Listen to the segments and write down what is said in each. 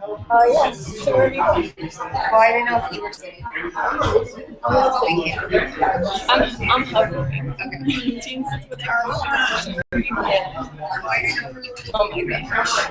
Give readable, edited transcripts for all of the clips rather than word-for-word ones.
Yes. So where are you going? Well, I didn't know if you were saying. I'm hovering. Okay. Jeans with arrows. Oh my gosh.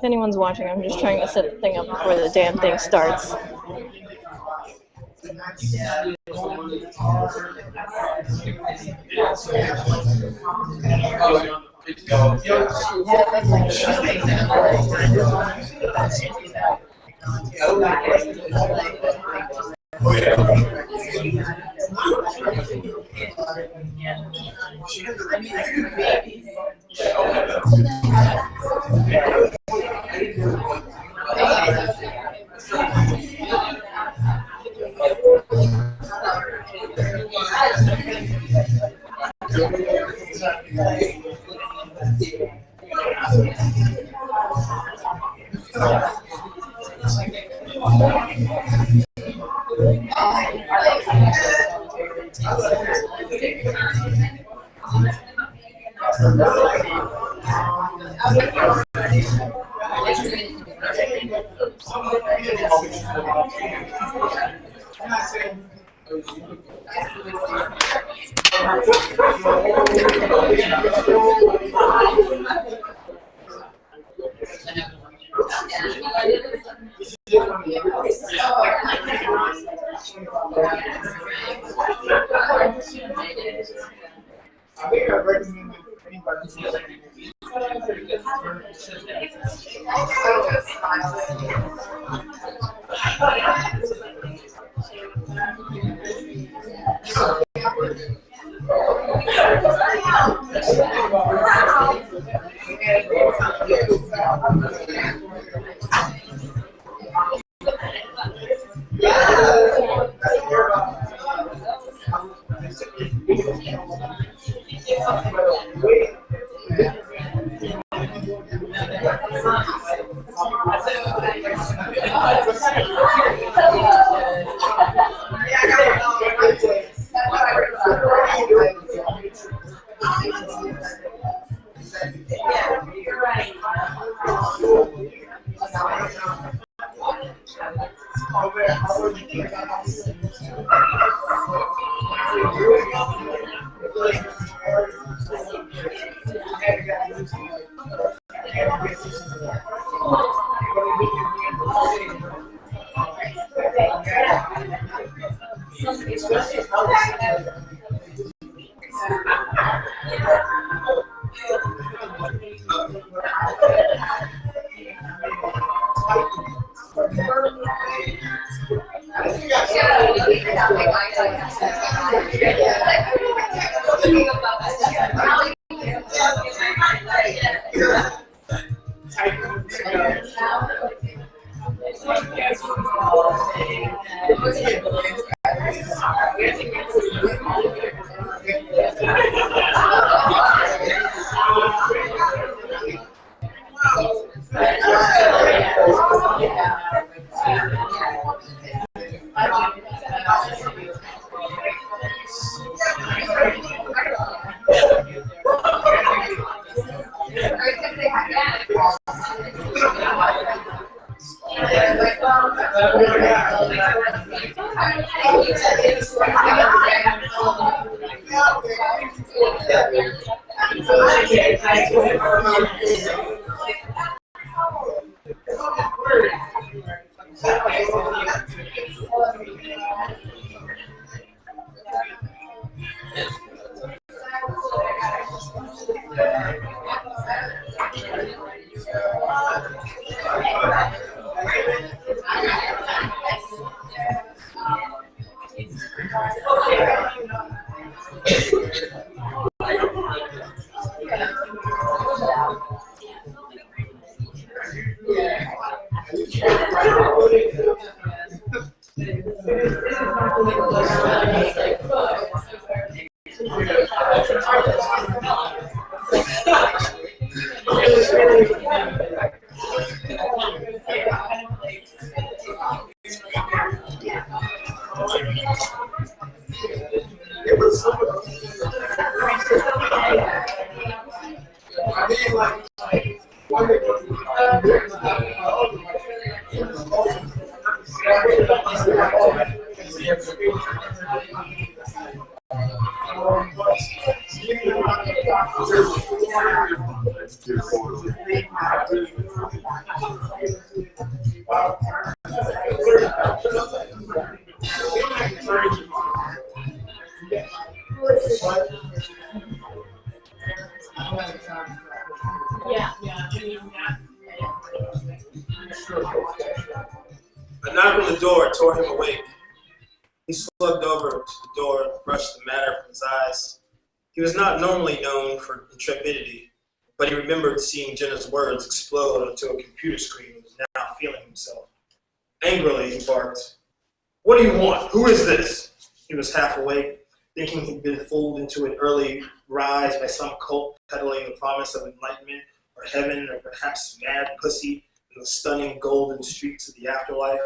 If anyone's watching, I'm just trying to set the thing up before the damn thing starts. A knock on the door tore him awake. He slugged over to the door and brushed the matter from his eyes. He was not normally known for intrepidity, but he remembered seeing Jenna's words explode onto a computer screen and was now feeling himself. Angrily, he barked, "What do you want? Who is this?" He was half awake, thinking he'd been fooled into an early rise by some cult peddling the promise of enlightenment or heaven or perhaps mad pussy in the stunning golden streets of the afterlife,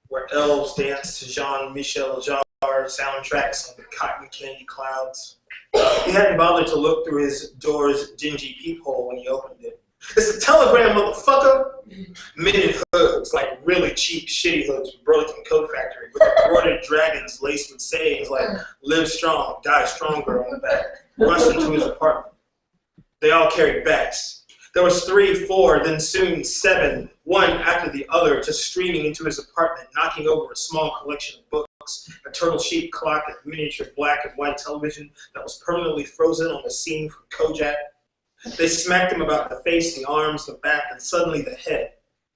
where elves danced to Jean-Michel Jarre soundtracks on the cotton candy clouds. He hadn't bothered to look through his door's dingy peephole when he opened it. "It's a telegram, motherfucker!" Men in hoods, like really cheap, shitty hoods from Burlington Coat Factory, with embroidered dragons laced with sayings like "Live strong, die stronger" on the back, rushed into his apartment. They all carried bats. There was 3, 4, then soon 7, one after the other, just streaming into his apartment, knocking over a small collection of books, a turtle-shaped clock, a miniature black and white television that was permanently frozen on the scene from Kojak. They smacked him about the face, the arms, the back, and suddenly the head.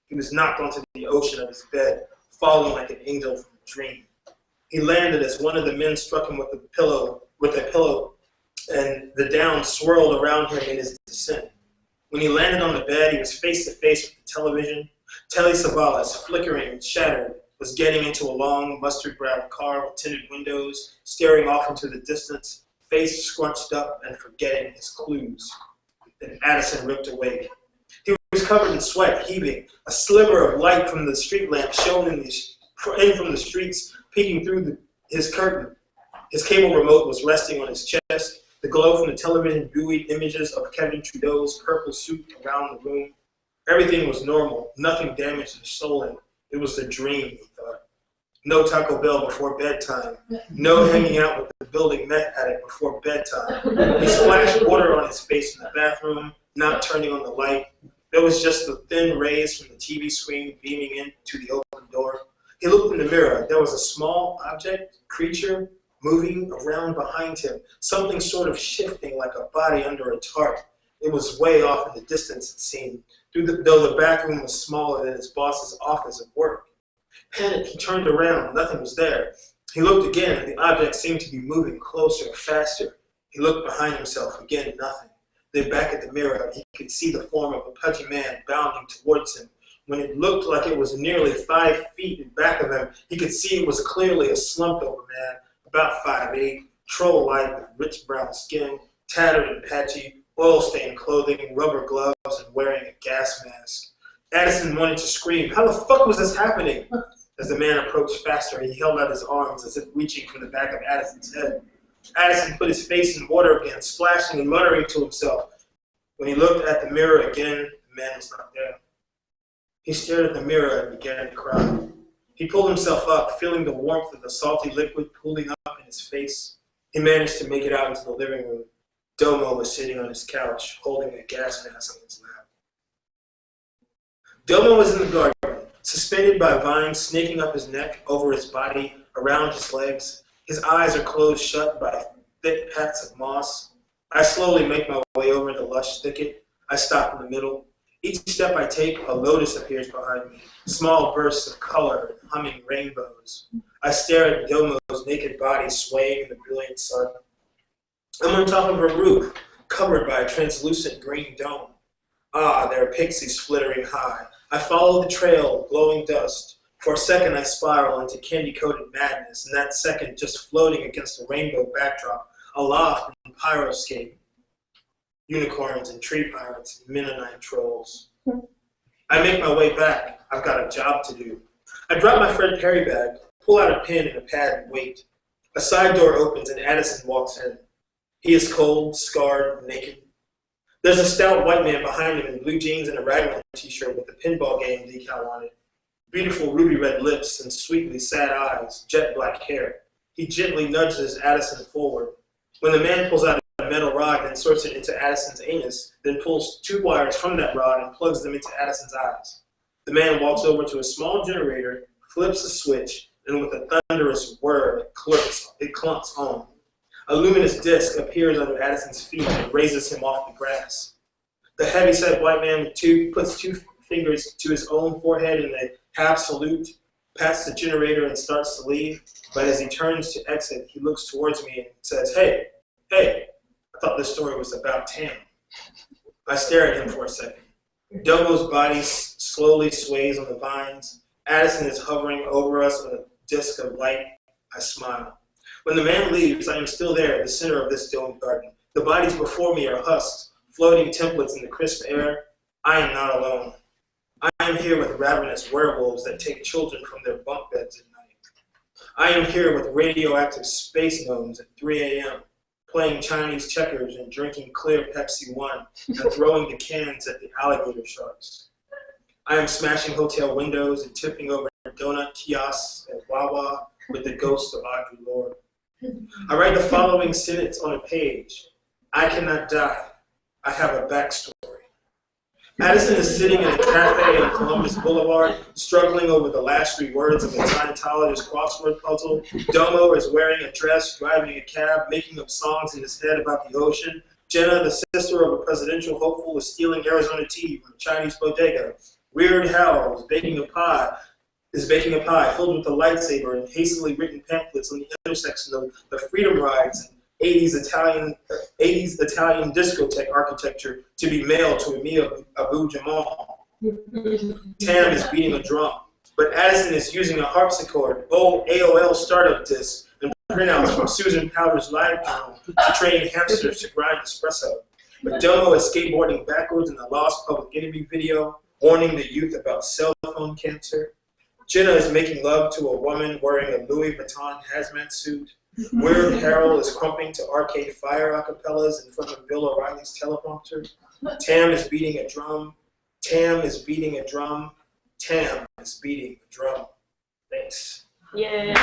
He was knocked onto the ocean of his bed, falling like an angel from a dream. He landed as one of the men struck him with a pillow, and the down swirled around him in his descent. When he landed on the bed, he was face to face with the television. Téllez, flickering and shattered, was getting into a long, mustard-brown car with tinted windows, staring off into the distance, face scrunched up and forgetting his clues. Then Addison ripped awake. He was covered in sweat, heaving. A sliver of light from the street lamp shone in from the streets, peeking through his curtain. His cable remote was resting on his chest. The glow from the television buoyed images of Kevin Trudeau's purple suit around the room. Everything was normal, nothing damaged or stolen. It was a dream, he thought. No Taco Bell before bedtime. No hanging out with the building meth addict before bedtime. He splashed water on his face in the bathroom, not turning on the light. There was just the thin rays from the TV screen beaming into the open door. He looked in the mirror. There was a small object, creature, moving around behind him, something sort of shifting like a body under a tarp. It was way off in the distance, it seemed, though the back room was smaller than his boss's office at work. Panicked, he turned around. Nothing was there. He looked again, and the object seemed to be moving closer, faster. He looked behind himself. Again, nothing. Then back at the mirror, he could see the form of a pudgy man bounding towards him, When it looked like it was nearly 5 feet in back of him, he could see it was clearly a slumped-over man, about 5'8", troll-like with rich brown skin, tattered and patchy, oil-stained clothing, rubber gloves, and wearing a gas mask. Addison wanted to scream, "How the fuck was this happening?" As the man approached faster, he held out his arms as if reaching for the back of Addison's head. Addison put his face in water again, splashing and muttering to himself. When he looked at the mirror again, the man was not there. He stared at the mirror and began to cry. He pulled himself up, feeling the warmth of the salty liquid pooling up in his face. He managed to make it out into the living room. Domo was sitting on his couch, holding a gas mask on his lap. Domo was in the garden, suspended by vines snaking up his neck, over his body, around his legs. His eyes are closed shut by thick pats of moss. I slowly make my way over the lush thicket. I stop in the middle. Each step I take, a lotus appears behind me, small bursts of color and humming rainbows. I stare at Domo's naked body swaying in the brilliant sun. I'm on top of a roof, covered by a translucent green dome. Ah, there are pixies flittering high. I follow the trail of glowing dust. For a second, I spiral into candy-coated madness, and that second, just floating against a rainbow backdrop, aloft in pyroscape. Unicorns and tree pirates and Mennonite trolls. I make my way back. I've got a job to do. I drop my Fred Perry bag, pull out a pen and a pad and wait. A side door opens and Addison walks in. He is cold, scarred, and naked. There's a stout white man behind him in blue jeans and a raglan t-shirt with the pinball game decal on it. Beautiful ruby red lips and sweetly sad eyes, jet black hair. He gently nudges Addison forward. When the man pulls out a metal rod and inserts it into Addison's anus, then pulls 2 wires from that rod and plugs them into Addison's eyes. The man walks over to a small generator, flips a switch, and with a thunderous whir, it clunks on. A luminous disc appears under Addison's feet and raises him off the grass. The heavyset white man puts 2 fingers to his own forehead in a half salute, pats the generator and starts to leave, but as he turns to exit, he looks towards me and says, hey, I thought this story was about Tam. I stare at him for a second. Domo's body slowly sways on the vines. Addison is hovering over us on a disc of light. I smile. When the man leaves, I am still there at the center of this domed garden. The bodies before me are husks, floating templates in the crisp air. I am not alone. I am here with ravenous werewolves that take children from their bunk beds at night. I am here with radioactive space gnomes at 3 a.m., playing Chinese checkers and drinking clear Pepsi One and throwing the cans at the alligator sharks. I am smashing hotel windows and tipping over donut kiosks at Wawa with the ghost of Audre Lorde. I write the following sentence on a page. I cannot die. I have a backstory. Addison is sitting in a cafe on Columbus Boulevard, struggling over the last 3 words of a Scientologist crossword puzzle. Domo is wearing a dress, driving a cab, making up songs in his head about the ocean. Jenna, the sister of a presidential hopeful, is stealing Arizona tea from a Chinese bodega. Weird Hal is baking a pie filled with a lightsaber and hastily written pamphlets on the intersection of the freedom rides and 80s Italian discotheque architecture to be mailed to Emil Abu Jamal. Tam is beating a drum, but Addison is using a harpsichord, old AOL startup discs, and printouts from Susan Powder's live journal to train hamsters to grind espresso. But Domo is skateboarding backwards in the Lost Public Enemy video, warning the youth about cell phone cancer. Jenna is making love to a woman wearing a Louis Vuitton hazmat suit. Weird Harold is crumping to Arcade Fire acapellas in front of Bill O'Reilly's teleprompter. Tam is beating a drum. Tam is beating a drum. Tam is beating a drum. Thanks. Yeah.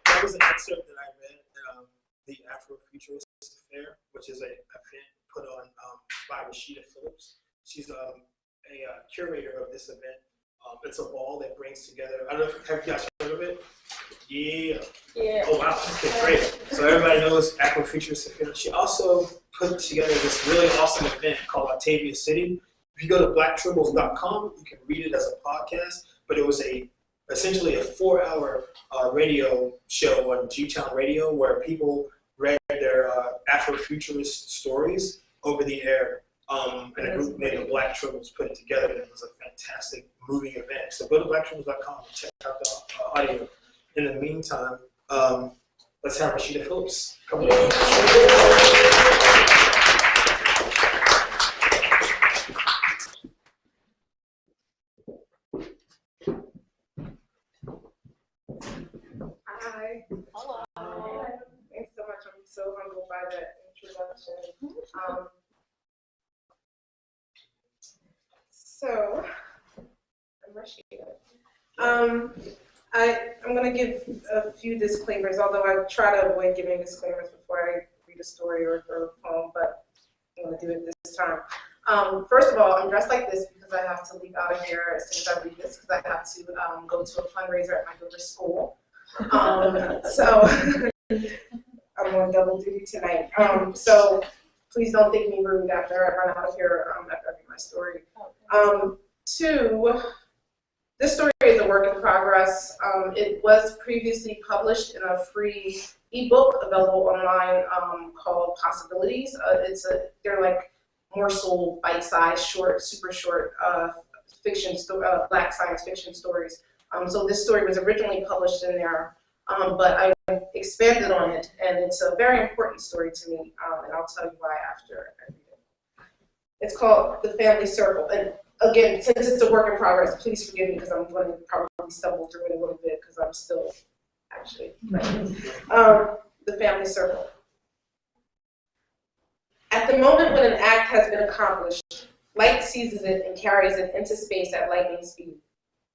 That was an excerpt that I read at the Afrofuturist Fair, which is a event put on by Phillips. She's a curator of this event. It's a ball that brings together, I don't know, have you guys heard of it? Yeah. Oh wow, okay, great. So everybody knows Afrofuturist. She also put together this really awesome event called Octavia City. If you go to blacktribbles.com, you can read it as a podcast, but it was essentially a 4-hour radio show on G-Town Radio where people read their Afrofuturist stories over the air. And a group named the Black Tribbles put it together, and it was a fantastic moving event. So go to blacktribbles.com and check out the audio. In the meantime, let's have Rashida Phillips come on. Hi. Hello. Thanks so much. I'm so humbled by that introduction. So, I'm Rashida. I'm going to give a few disclaimers, although I try to avoid giving disclaimers before I read a story or a poem, but I'm going to do it this time. First of all, I'm dressed like this because I have to leave out of here as soon as I read this, because I have to go to a fundraiser at my daughter's school. So I'm on double duty tonight. So please don't think me rude after I run out of here after I read my story. Two, this story is a work in progress. It was previously published in a free ebook available online called Possibilities. They're like morsel, bite-sized, short, super short fiction, Black science fiction stories. So this story was originally published in there, but I expanded on it, and it's a very important story to me, and I'll tell you why after I read it. It's called The Family Circle, and again, since it's a work in progress, please forgive me because I'm going to probably stumble through it a little bit because I'm still actually The Family Circle. At the moment when an act has been accomplished, light seizes it and carries it into space at lightning speed.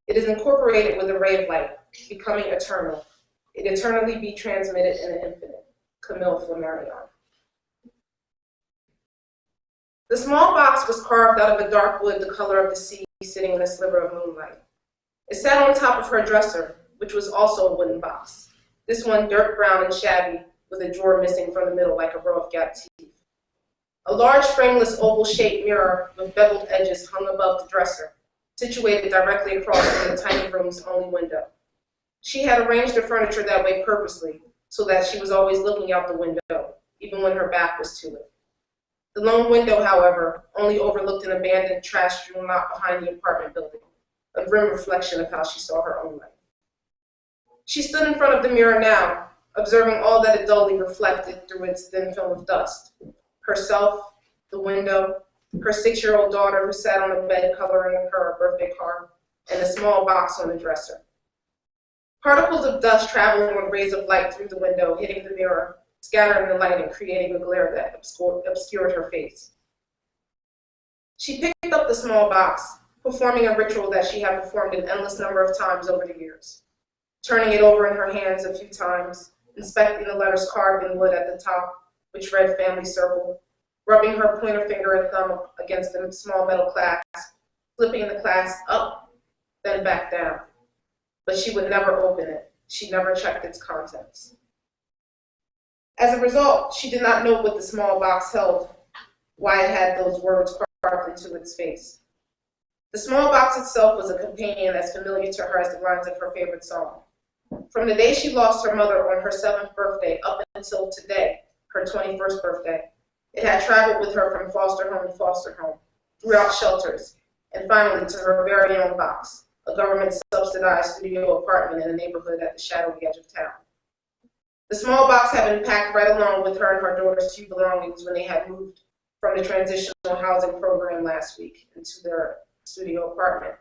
It is incorporated with a ray of light, becoming eternal. It eternally be transmitted in the infinite. Camille Flammarion. The small box was carved out of a dark wood the color of the sea, sitting in a sliver of moonlight. It sat on top of her dresser, which was also a wooden box. This one dirt brown and shabby, with a drawer missing from the middle like a row of gap teeth. A large frameless oval-shaped mirror with beveled edges hung above the dresser, situated directly across from the tiny room's only window. She had arranged her furniture that way purposely, so that she was always looking out the window, even when her back was to it. The lone window, however, only overlooked an abandoned trash-strewn lot behind the apartment building, a grim reflection of how she saw her own life. She stood in front of the mirror now, observing all that it dully reflected through its thin film of dust. Herself, the window, her 6-year-old daughter who sat on the bed coloring her a birthday card, and a small box on the dresser. Particles of dust traveling with rays of light through the window, hitting the mirror, scattering the light and creating a glare that obscured her face. She picked up the small box, performing a ritual that she had performed an endless number of times over the years, turning it over in her hands a few times, inspecting the letters carved in wood at the top, which read Family Circle, rubbing her pointer finger and thumb against the small metal clasp, flipping the clasp up, then back down. But she would never open it. She never checked its contents. As a result, she did not know what the small box held, why it had those words carved into its face. The small box itself was a companion as familiar to her as the lines of her favorite song. From the day she lost her mother on her 7th birthday up until today, her 21st birthday, it had traveled with her from foster home to foster home, throughout shelters, and finally to her very own box, a government-subsidized studio apartment in a neighborhood at the shadowy edge of town. The small box had been packed right along with her and her daughter's 2 belongings when they had moved from the transitional housing program last week into their studio apartment.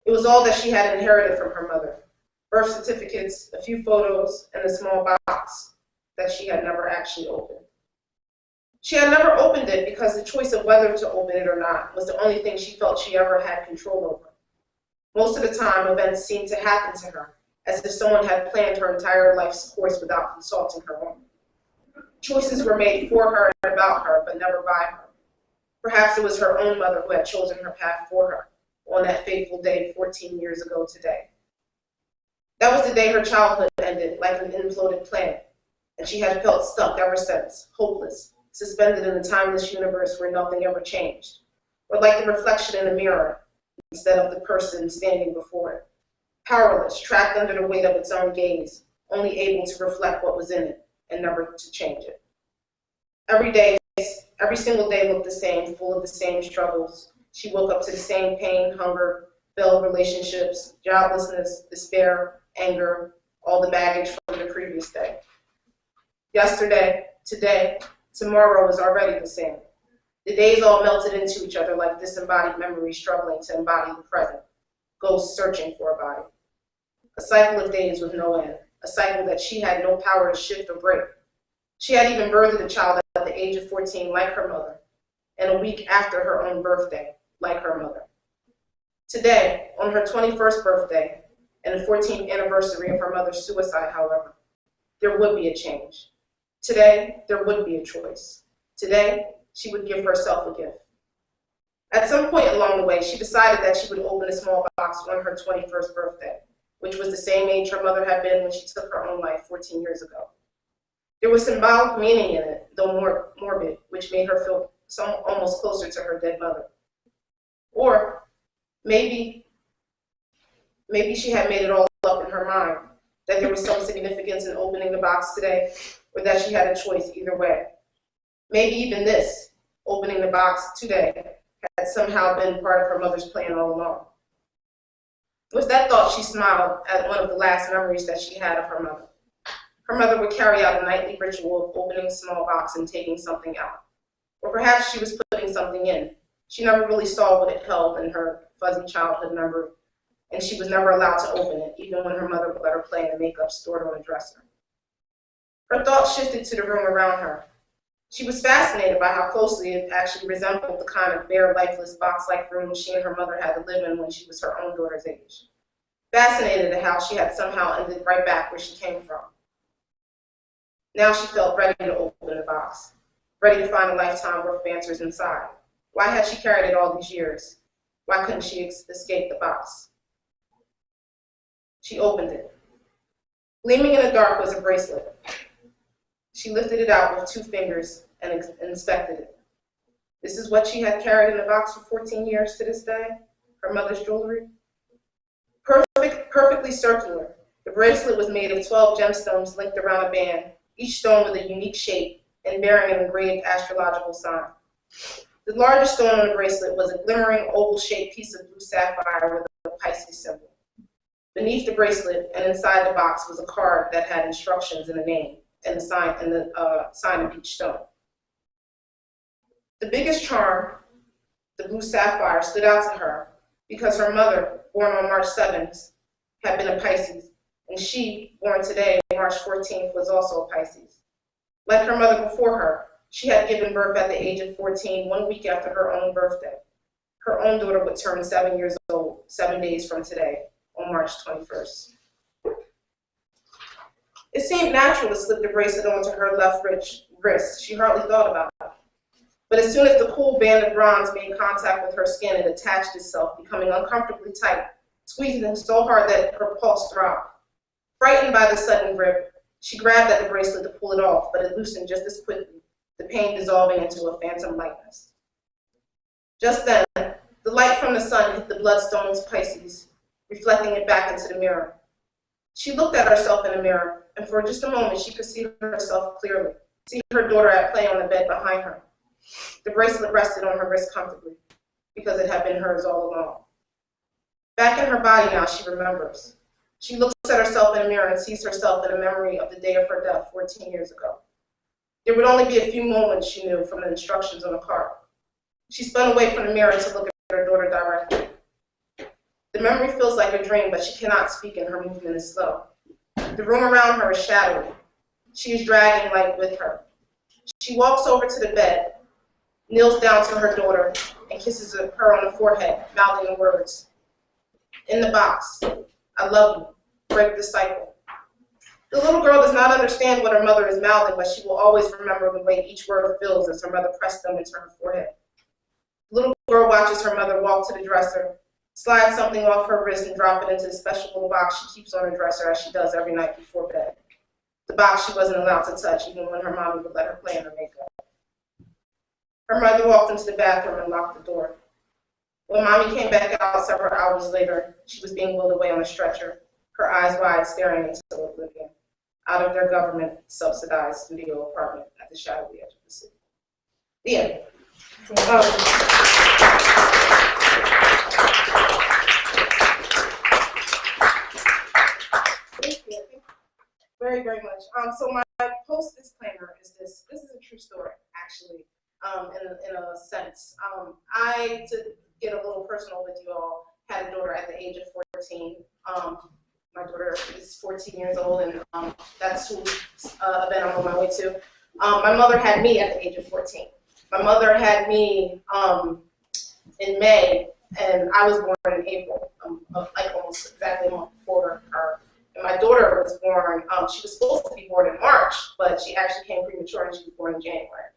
It was all that she had inherited from her mother: birth certificates, a few photos, and a small box that she had never actually opened. She had never opened it because the choice of whether to open it or not was the only thing she felt she ever had control over. Most of the time, events seemed to happen to her, as if someone had planned her entire life's course without consulting her own. Choices were made for her and about her, but never by her. Perhaps it was her own mother who had chosen her path for her on that fateful day 14 years ago today. That was the day her childhood ended, like an imploded planet, and she had felt stuck ever since, hopeless, suspended in a timeless universe where nothing ever changed, or like the reflection in a mirror instead of the person standing before it, powerless, trapped under the weight of its own gaze, only able to reflect what was in it and never to change it. Every single day looked the same, full of the same struggles. She woke up to the same pain, hunger, failed relationships, joblessness, despair, anger, all the baggage from the previous day. Yesterday, today, tomorrow was already the same. The days all melted into each other like disembodied memories struggling to embody the present, ghosts searching for a body. A cycle of days with no end, a cycle that she had no power to shift or break. She had even birthed a child at the age of 14 like her mother, and a week after her own birthday, like her mother. Today, on her 21st birthday, and the 14th anniversary of her mother's suicide, however, there would be a change. Today, there would be a choice. Today, she would give herself a gift. At some point along the way, she decided that she would open a small box on her 21st birthday, which was the same age her mother had been when she took her own life 14 years ago. There was symbolic meaning in it, though more morbid, which made her feel almost closer to her dead mother. Or maybe she had made it all up in her mind, that there was some significance in opening the box today, or that she had a choice either way. Maybe even this, opening the box today, had somehow been part of her mother's plan all along. With that thought, she smiled at one of the last memories that she had of her mother. Her mother would carry out a nightly ritual of opening a small box and taking something out. Or perhaps she was putting something in. She never really saw what it held in her fuzzy childhood memory, and she was never allowed to open it, even when her mother would let her play in the makeup stored on a dresser. Her thoughts shifted to the room around her. She was fascinated by how closely it actually resembled the kind of bare, lifeless, box-like room she and her mother had to live in when she was her own daughter's age. Fascinated at how she had somehow ended right back where she came from. Now she felt ready to open the box, ready to find a lifetime worth of answers inside. Why had she carried it all these years? Why couldn't she escape the box? She opened it. Gleaming in the dark was a bracelet. She lifted it out with 2 fingers and inspected it. This is what she had carried in the box for 14 years to this day, her mother's jewelry. Perfectly circular, the bracelet was made of 12 gemstones linked around a band, each stone with a unique shape and bearing an engraved astrological sign. The largest stone on the bracelet was a glimmering oval-shaped piece of blue sapphire with a Pisces symbol. Beneath the bracelet and inside the box was a card that had instructions and a name and the sign of each stone. The biggest charm, the blue sapphire, stood out to her because her mother, born on March 7th, had been a Pisces, and she, born today, March 14th, was also a Pisces. Like her mother before her, she had given birth at the age of 14, 1 week after her own birthday. Her own daughter would turn 7 years old, 7 days from today, on March 21st. It seemed natural to slip the bracelet onto her left wrist. She hardly thought about it. But as soon as the cool band of bronze made contact with her skin, it attached itself, becoming uncomfortably tight, squeezing so hard that her pulse throbbed. Frightened by the sudden grip, she grabbed at the bracelet to pull it off, but it loosened just as quickly, the pain dissolving into a phantom lightness. Just then, the light from the sun hit the bloodstone's Pisces, reflecting it back into the mirror. She looked at herself in the mirror, and for just a moment she could see herself clearly, see her daughter at play on the bed behind her. The bracelet rested on her wrist comfortably, because it had been hers all along. Back in her body now, she remembers. She looks at herself in the mirror and sees herself in a memory of the day of her death 14 years ago. There would only be a few moments, she knew, from the instructions on the card. She spun away from the mirror to look at her daughter directly. The memory feels like a dream, but she cannot speak and her movement is slow. The room around her is shadowy. She is dragging light with her. She walks over to the bed, kneels down to her daughter, and kisses her on the forehead, mouthing the words. In the box, I love you, break the cycle. The little girl does not understand what her mother is mouthing, but she will always remember the way each word feels as her mother pressed them into her forehead. The little girl watches her mother walk to the dresser, slide something off her wrist and drop it into the special little box she keeps on her dresser as she does every night before bed. The box she wasn't allowed to touch even when her mommy would let her play in her makeup. Her mother walked into the bathroom and locked the door. When Mommy came back out several hours later, she was being wheeled away on a stretcher, her eyes wide staring into oblivion, out of their government-subsidized studio apartment at the shadowy edge of the city. The end. Thank you very, very much. So my post disclaimer is this. This is a true story, actually, in a sense. I, to get a little personal with you all, had a daughter at the age of 14. My daughter is 14 years old, and that's who event I'm on my way to. My mother had me at the age of 14. My mother had me in May, and I was born in April, like almost exactly a month before her. And my daughter was born, she was supposed to be born in March, but she actually came premature and she was born in January.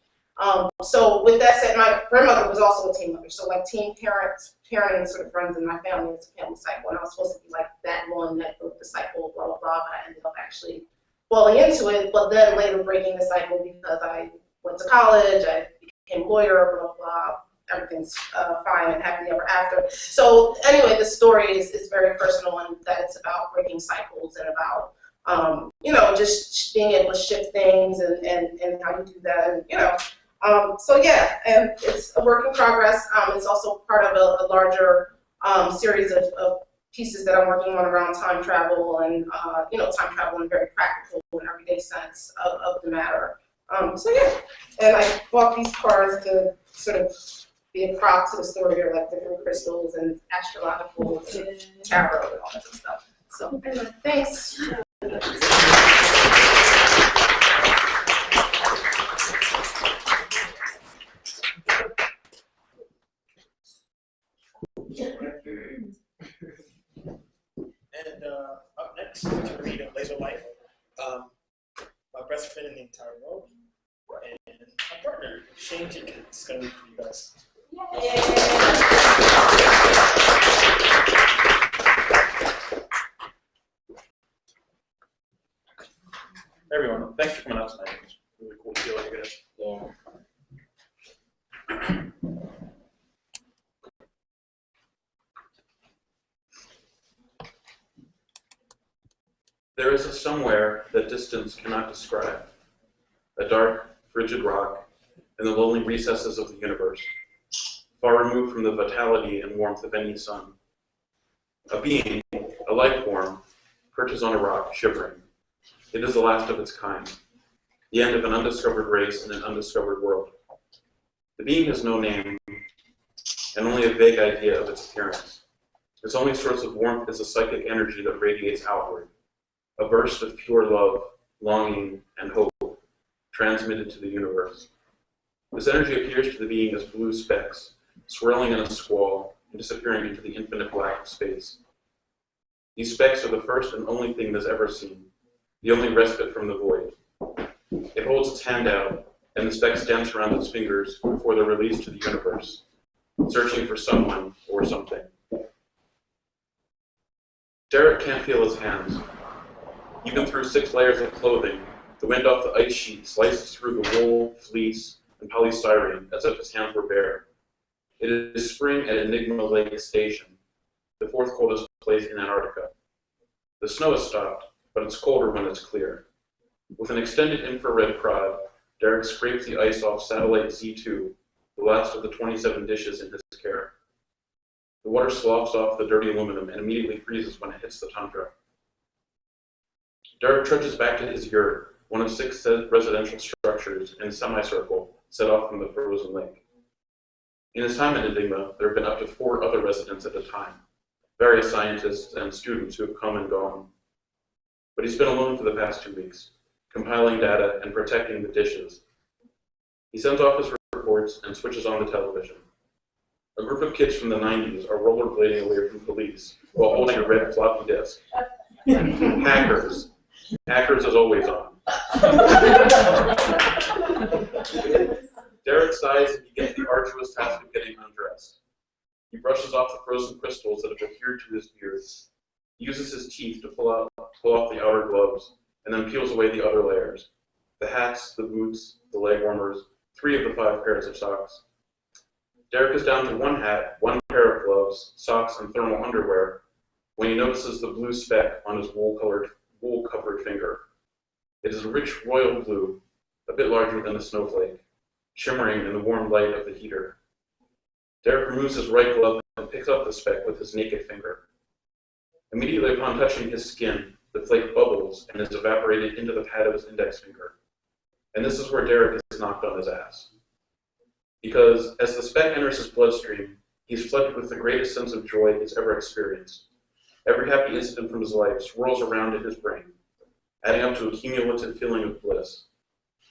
So with that said, my grandmother was also a teen mother. So like teen parenting sort of runs in my family. It's a family cycle. And I was supposed to be like that one that broke the cycle, blah, blah, blah. But I ended up actually falling into it, but then later breaking the cycle because I went to college, I became a lawyer, blah, blah. Everything's fine and happily ever after. So anyway, the story is very personal, and that it's about breaking cycles and about, you know, just being able to shift things and how you do that, and, you know. So yeah, and it's a work in progress. It's also part of a larger series of pieces that I'm working on around time travel and, you know, time travel in a very practical and everyday sense of the matter. So yeah, and I bought these cards to sort of be a prop to the story, or like different crystals and astrological and tarot and all that stuff. So anyway, thanks. And up next to read A Laser Life, my best friend in the entire world, and my partner, Shane Jenkins, is going to read for you guys. Hey everyone, thanks for coming out tonight. It's really cool to see all you guys. Yeah. There is a somewhere that distance cannot describe, a dark, frigid rock in the lonely recesses of the universe, far removed from the vitality and warmth of any sun. A being, a life form, perches on a rock, shivering. It is the last of its kind, the end of an undiscovered race in an undiscovered world. The being has no name, and only a vague idea of its appearance. Its only source of warmth is a psychic energy that radiates outward, a burst of pure love, longing, and hope, transmitted to the universe. This energy appears to the being as blue specks, swirling in a squall, and disappearing into the infinite black of space. These specks are the first and only thing it has ever seen, the only respite from the void. It holds its hand out, and the specks dance around its fingers before they're released to the universe, searching for someone or something. Derek can't feel his hands. Even through 6 layers of clothing, the wind off the ice sheet slices through the wool, fleece, and polystyrene as if his hands were bare. It is spring at Enigma Lake Station, the 4th coldest place in Antarctica. The snow has stopped, but it's colder when it's clear. With an extended infrared prod, Derek scrapes the ice off satellite Z2, the last of the 27 dishes in his care. The water sloughs off the dirty aluminum and immediately freezes when it hits the tundra. Derek trudges back to his yurt, one of 6 residential structures in a semicircle set off from the frozen lake. In his time at Enigma, there have been up to 4 other residents at a time, various scientists and students who have come and gone. But he's been alone for the past 2 weeks, compiling data and protecting the dishes. He sends off his reports and switches on the television. A group of kids from the 90s are rollerblading away from police while holding a red floppy disk. Hackers. Hackers is always on. Derek sighs and begins the arduous task of getting undressed. He brushes off the frozen crystals that have adhered to his beard. He uses his teeth to pull off the outer gloves, and then peels away the other layers. The hats, the boots, the leg warmers, 3 of the 5 pairs of socks. Derek is down to 1 hat, 1 pair of gloves, socks, and thermal underwear when he notices the blue speck on his wool-covered finger. It is a rich royal blue, a bit larger than a snowflake, shimmering in the warm light of the heater. Derek removes his right glove and picks up the speck with his naked finger. Immediately upon touching his skin, the flake bubbles and is evaporated into the pad of his index finger. And this is where Derek is knocked on his ass. Because as the speck enters his bloodstream, he's flooded with the greatest sense of joy he's ever experienced. Every happy incident from his life swirls around in his brain, adding up to a cumulative feeling of bliss.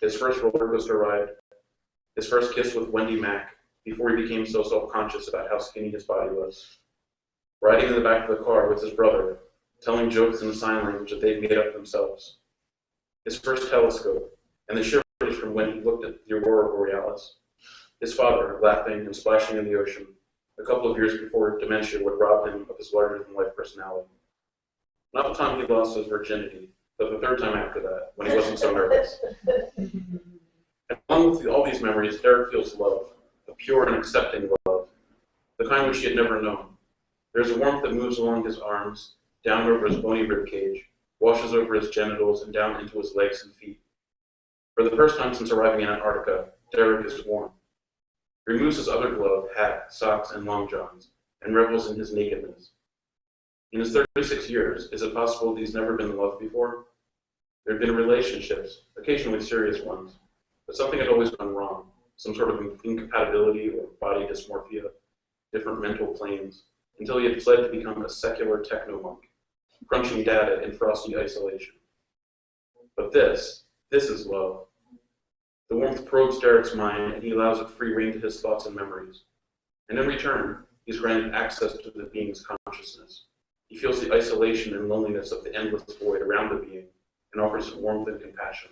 His first roller coaster ride, his first kiss with Wendy Mack, before he became so self-conscious about how skinny his body was. Riding in the back of the car with his brother, telling jokes in sign language that they'd made up themselves. His first telescope, and the shivers from when he looked at the aurora borealis. His father, laughing and splashing in the ocean, a couple of years before dementia would rob him of his larger-than-life personality. Not the time he lost his virginity, but the third time after that, when he wasn't so nervous. And along with all these memories, Derek feels love, a pure and accepting love, the kind which he had never known. There's a warmth that moves along his arms, down over his bony ribcage, washes over his genitals, and down into his legs and feet. For the first time since arriving in Antarctica, Derek is warm. He removes his other glove, hat, socks, and long johns, and revels in his nakedness. In his 36 years, is it possible that he's never been in love before? There had been relationships, occasionally serious ones, but something had always gone wrong, some sort of incompatibility or body dysmorphia, different mental planes, until he had fled to become a secular techno-monk, crunching data in frosty isolation. But this is love. The warmth probes Derek's mind, and he allows it free rein to his thoughts and memories. And in return, he's granted access to the being's consciousness. He feels the isolation and loneliness of the endless void around the being, and offers it warmth and compassion.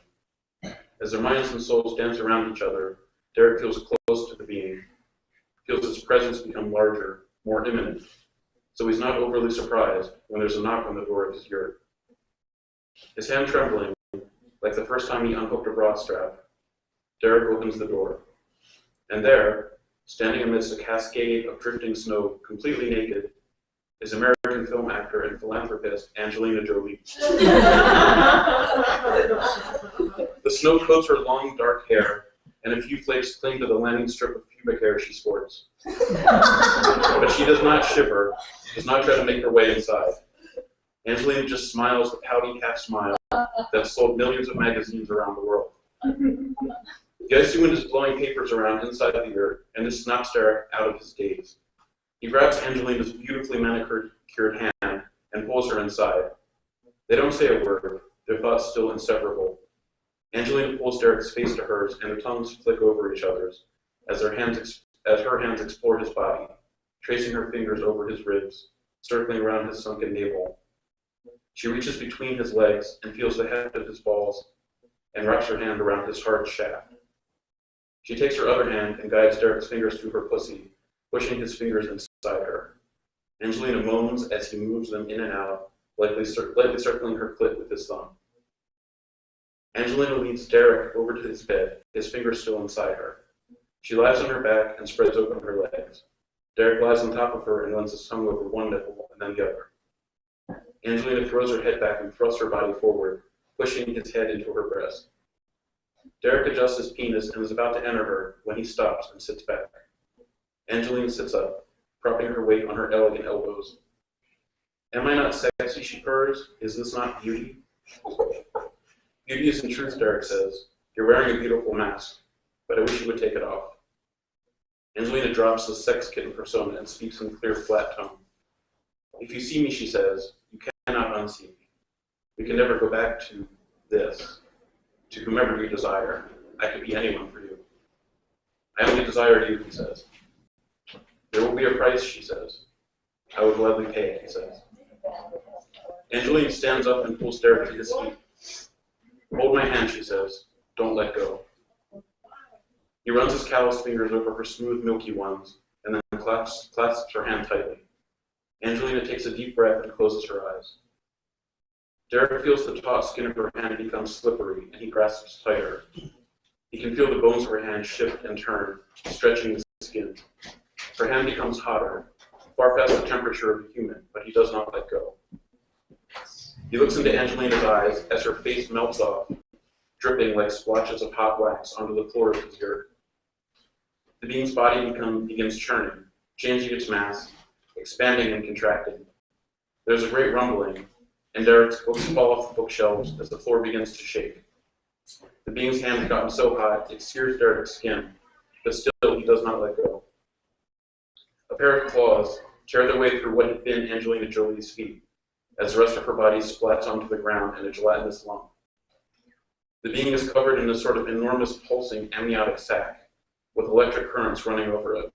As their minds and souls dance around each other, Derek feels close to the being, feels its presence become larger, more imminent, so he's not overly surprised when there's a knock on the door of his yurt. His hand trembling, like the first time he unhooked a bra strap, Derek opens the door. And there, standing amidst a cascade of drifting snow, completely naked, is American film actor and philanthropist Angelina Jolie. The snow coats her long, dark hair, and a few flakes cling to the landing strip of pubic hair she sports. But she does not shiver, does not try to make her way inside. Angelina just smiles the pouty half smile that sold millions of magazines around the world. The icy wind is blowing papers around inside the yurt, and this snaps Derek out of his daze. He grabs Angelina's beautifully manicured hand and pulls her inside. They don't say a word, their thoughts still inseparable. Angelina pulls Derek's face to hers, and their tongues flick over each other's as her hands explore his body, tracing her fingers over his ribs, circling around his sunken navel. She reaches between his legs and feels the heft of his balls and wraps her hand around his hard shaft. She takes her other hand and guides Derek's fingers through her pussy, pushing his fingers inside her. Angelina moans as he moves them in and out, lightly circling her clit with his thumb. Angelina leads Derek over to his bed, his fingers still inside her. She lies on her back and spreads open her legs. Derek lies on top of her and runs his tongue over one nipple and then the other. Angelina throws her head back and thrusts her body forward, pushing his head into her breast. Derek adjusts his penis and is about to enter her when he stops and sits back. Angelina sits up, propping her weight on her elegant elbows. Am I not sexy, she purrs? Is this not beauty? Beauty is in truth, Derek says. You're wearing a beautiful mask, but I wish you would take it off. Angelina drops the sex kitten persona and speaks in clear, flat tone. If you see me, she says, you cannot unsee me. We can never go back to this, to whomever you desire. I could be anyone for you. I only desire you, he says. There will be a price, she says. I would gladly pay it, he says. Angelina stands up and pulls Derek to his feet. Hold my hand, she says. Don't let go. He runs his calloused fingers over her smooth, milky ones, and then clasps her hand tightly. Angelina takes a deep breath and closes her eyes. Derek feels the taut skin of her hand become slippery, and he grasps tighter. He can feel the bones of her hand shift and turn, stretching the skin. Her hand becomes hotter, far past the temperature of a human, but he does not let go. He looks into Angelina's eyes as her face melts off, dripping like splotches of hot wax onto the floor of his yurt. The being's body begins churning, changing its mass, expanding and contracting. There's a great rumbling, and Derek's books fall off the bookshelves as the floor begins to shake. The being's hand has gotten so hot it sears Derek's skin, but still he does not let go. A pair of claws tear their way through what had been Angelina Jolie's feet, as the rest of her body splats onto the ground in a gelatinous lump. The being is covered in a sort of enormous pulsing amniotic sac, with electric currents running over it.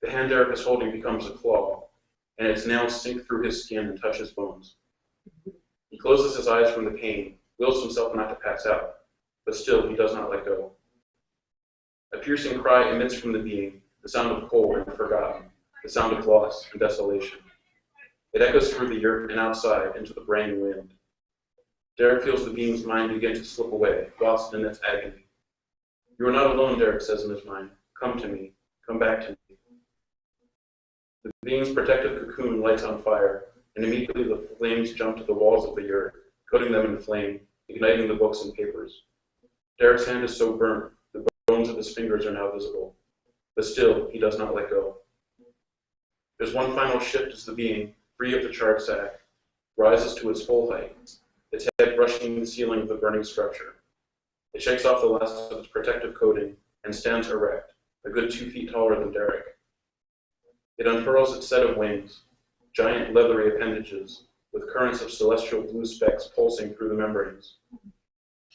The hand Derek is holding becomes a claw, and its nails sink through his skin and touch his bones. He closes his eyes from the pain, wills himself not to pass out, but still he does not let go. A piercing cry emits from the being, the sound of cold and forgotten, the sound of loss and desolation. It echoes through the yurt and outside into the braying wind. Derek feels the being's mind begin to slip away, lost in its agony. You are not alone, Derek says in his mind. Come to me. Come back to me. The being's protective cocoon lights on fire, and immediately the flames jump to the walls of the yurt, coating them in flame, igniting the books and papers. Derek's hand is so burnt, the bones of his fingers are now visible. But still, he does not let go. There's one final shift as the being, free of the charred sack, rises to its full height, its head brushing the ceiling of the burning structure. It shakes off the last of its protective coating and stands erect, a good 2 feet taller than Derek. It unfurls its set of wings, giant leathery appendages, with currents of celestial blue specks pulsing through the membranes.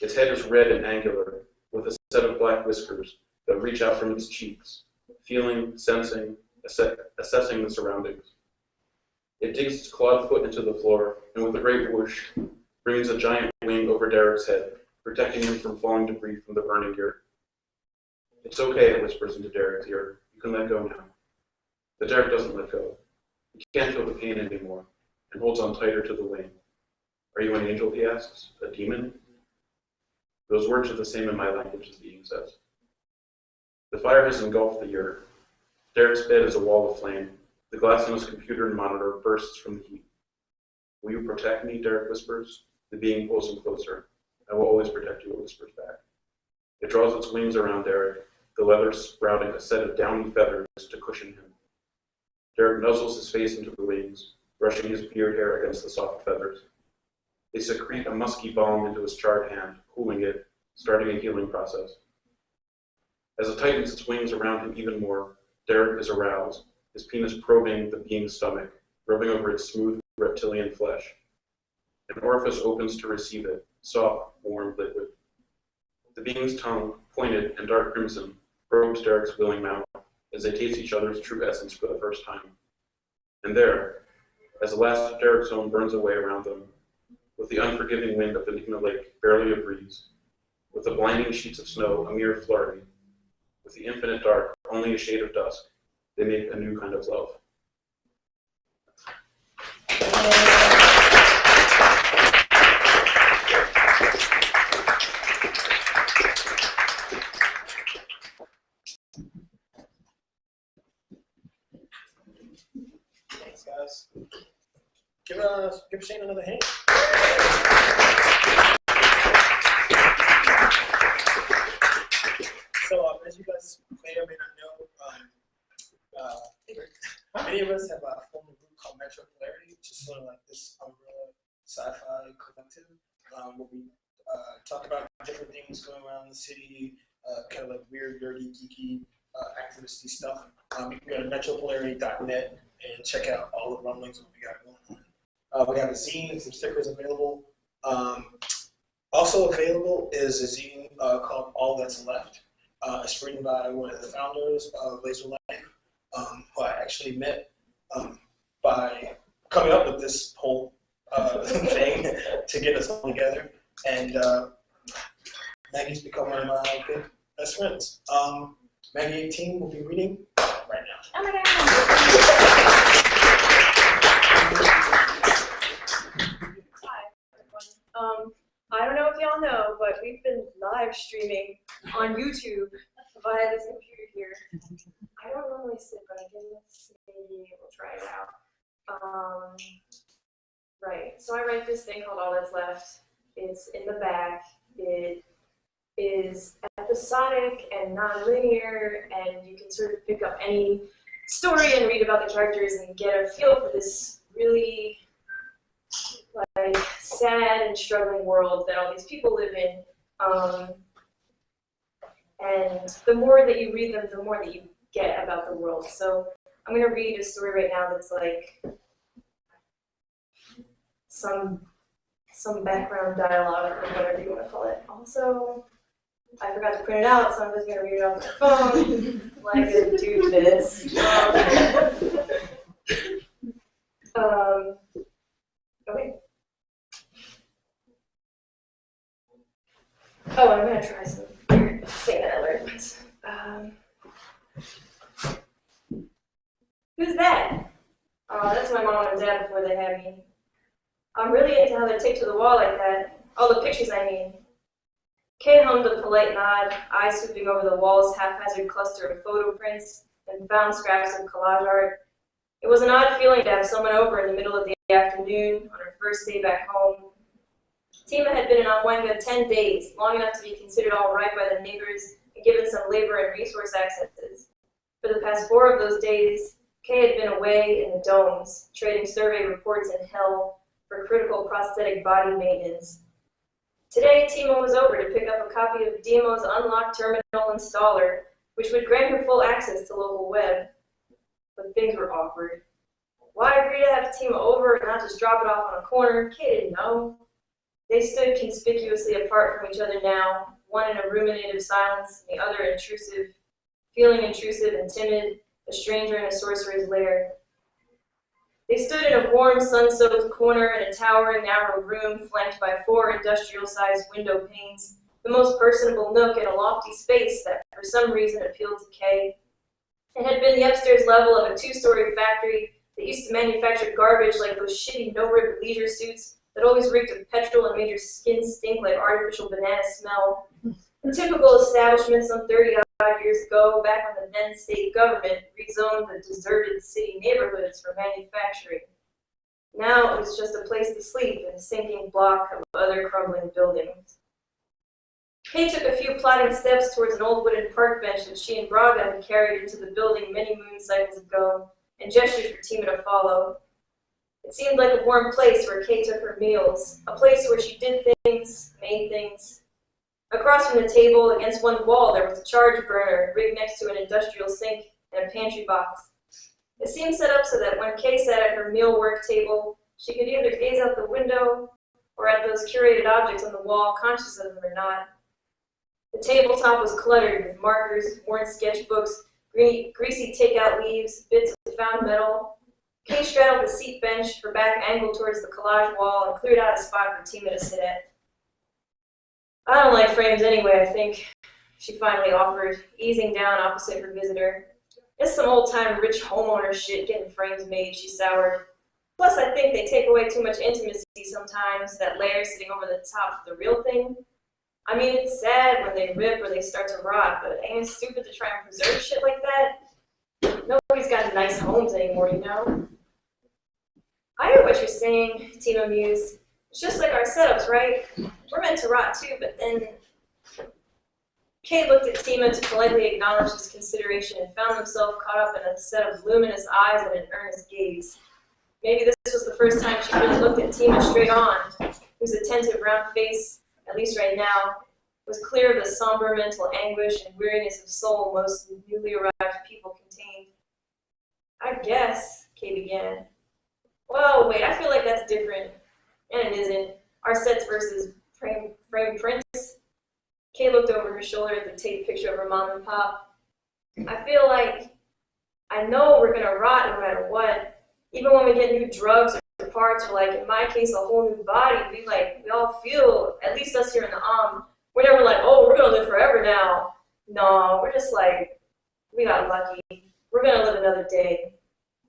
Its head is red and angular, with a set of black whiskers that reach out from its cheeks, feeling, sensing, assessing the surroundings. It digs its clawed foot into the floor, and with a great whoosh, brings a giant wing over Derek's head, protecting him from falling debris from the burning yurt. It's okay, it whispers into Derek's ear. You can let go now. But Derek doesn't let go. He can't feel the pain anymore, and holds on tighter to the wing. Are you an angel, he asks? A demon? Those words are the same in my language, the being says. The fire has engulfed the yurt. Derek's bed is a wall of flame. The glass on his computer and monitor bursts from the heat. Will you protect me, Derek whispers. The being pulls him closer. I will always protect you, it whispers back. It draws its wings around Derek, the leather sprouting a set of downy feathers to cushion him. Derek nuzzles his face into the wings, brushing his beard hair against the soft feathers. They secrete a musky balm into his charred hand, cooling it, starting a healing process. As it tightens its wings around him even more, Derek is aroused, his penis probing the being's stomach, rubbing over its smooth reptilian flesh. An orifice opens to receive it, soft, warm liquid. The being's tongue, pointed and dark crimson, probes Derek's willing mouth as they taste each other's true essence for the first time. And there, as the last of Derek's own burns away around them, with the unforgiving wind of Enigma Lake barely a breeze, with the blinding sheets of snow a mere flurry, with the infinite dark only a shade of dusk, they make a new kind of love. Thanks, guys. Give Shane another hand. So, as you guys may or may not know, many of us have formed a group called Metro Polarity, which is sort of like this umbrella sci-fi collective, where we talk about different things going around the city, kind of like weird, nerdy, geeky, activisty stuff. You can go to metropolarity.net and check out all the rumblings of what we got going on. We have a zine and some stickers available. Also available is a zine called All That's Left. It's written by one of the founders of Laser Life, who I actually met by coming up with this whole thing to get us all together. And Maggie's become one of my good best friends. Maggie 18 will be reading right now. Oh my God. Hi, I don't know if y'all know, but we've been live streaming on YouTube via this computer here. I don't normally sit, but I guess maybe we'll try it out. Right, so I write this thing called All That's Left. It's in the back. It is episodic and non-linear, and you can sort of pick up any story and read about the characters and get a feel for this really like sad and struggling world that all these people live in. And the more that you read them, the more that you get about the world. So I'm going to read a story right now that's like some background dialogue or whatever you want to call it. Also, I forgot to print it out, so I'm just going to read it off my phone. Like I do this. Okay. Oh, I'm going to try some weird thing that I learned once. Who's that? Oh, that's my mom and dad before they had me. I'm really into how they're taped to the wall like that. All the pictures, I mean. Kay hummed a polite nod, eyes sweeping over the wall's haphazard cluster of photo prints and found scraps of collage art. It was an odd feeling to have someone over in the middle of the afternoon on her first day back home. Tima had been in Onwanga 10 days, long enough to be considered all right by the neighbors and given some labor and resource accesses. For the past 4 of those days, Kay had been away in the domes, trading survey reports in hell for critical prosthetic body maintenance. Today, Tima was over to pick up a copy of Demo's unlocked terminal installer, which would grant her full access to local web. But things were awkward. Why agree to have Tima over and not just drop it off on a corner? Kay didn't know. They stood conspicuously apart from each other now, one in a ruminative silence, and the other intrusive, feeling intrusive and timid, a stranger in a sorcerer's lair. They stood in a warm, sun-soaked corner in a towering, narrow room flanked by 4 industrial-sized window panes, the most personable nook in a lofty space that, for some reason, appealed to Kay. It had been the upstairs level of a 2-story factory that used to manufacture garbage like those shitty no-rib leisure suits that always reeked of petrol and made your skin stink like artificial banana smell. A typical establishment some 30-odd years ago, back when the then state government rezoned the deserted city neighborhoods for manufacturing. Now it was just a place to sleep in a sinking block of other crumbling buildings. Kay took a few plodding steps towards an old wooden park bench that she and Braga had carried into the building many moon cycles ago, and gestured for Tima to follow. It seemed like a warm place where Kay took her meals, a place where she did things, made things. Across from the table, against one wall, there was a charge burner rigged next to an industrial sink and a pantry box. It seemed set up so that when Kay sat at her meal work table, she could either gaze out the window or at those curated objects on the wall, conscious of them or not. The tabletop was cluttered with markers, worn sketchbooks, greasy takeout leaves, bits of found metal. Kay straddled the seat bench, her back angled towards the collage wall, and cleared out a spot for Tima to sit at. I don't like frames anyway, I think, she finally offered, easing down opposite her visitor. It's some old-time rich homeowner shit getting frames made, she soured. Plus, I think they take away too much intimacy sometimes, that layer sitting over the top of the real thing. I mean, it's sad when they rip or they start to rot, but ain't it stupid to try and preserve shit like that? Nobody's got nice homes anymore, you know? I hear what you're saying, Tima mused. It's just like our setups, right? We're meant to rot too, but then... Kay looked at Tima to politely acknowledge his consideration and found himself caught up in a set of luminous eyes and an earnest gaze. Maybe this was the first time she really looked at Tima straight on, whose attentive round face, at least right now, was clear of the somber mental anguish and weariness of soul most newly arrived people contained. I guess, Kay began. Well, wait, I feel like that's different. And it isn't. Our sets versus frame prints. Kay looked over her shoulder at the taped picture of her mom and pop. I feel like I know we're gonna rot no matter what. Even when we get new drugs or parts, or like in my case, a whole new body, we all feel, at least us here in the we're never like, oh, we're gonna live forever now. No, we're just like, we got lucky. We're gonna live another day.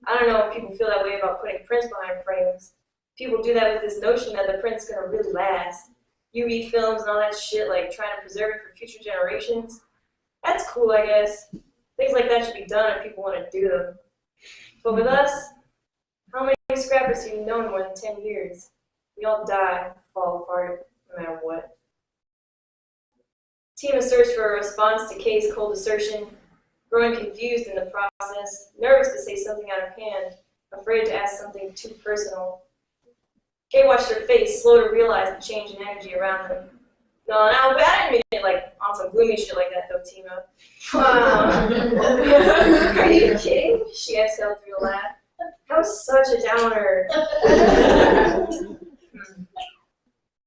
I don't know if people feel that way about putting prints behind frames. People do that with this notion that the print's gonna really last. UV films and all that shit, like trying to preserve it for future generations. That's cool, I guess. Things like that should be done if people want to do them. But with us, how many scrappers have you known more than 10 years? We all die, fall apart, no matter what. Tima searched for a response to Kay's cold assertion, growing confused in the process, nervous to say something out of hand, afraid to ask something too personal. Kay watched her face, slow to realize the change in energy around them. No, I didn't mean it like on some gloomy shit like that though, Tima. Are you kidding? She exhaled through a laugh. That was such a downer.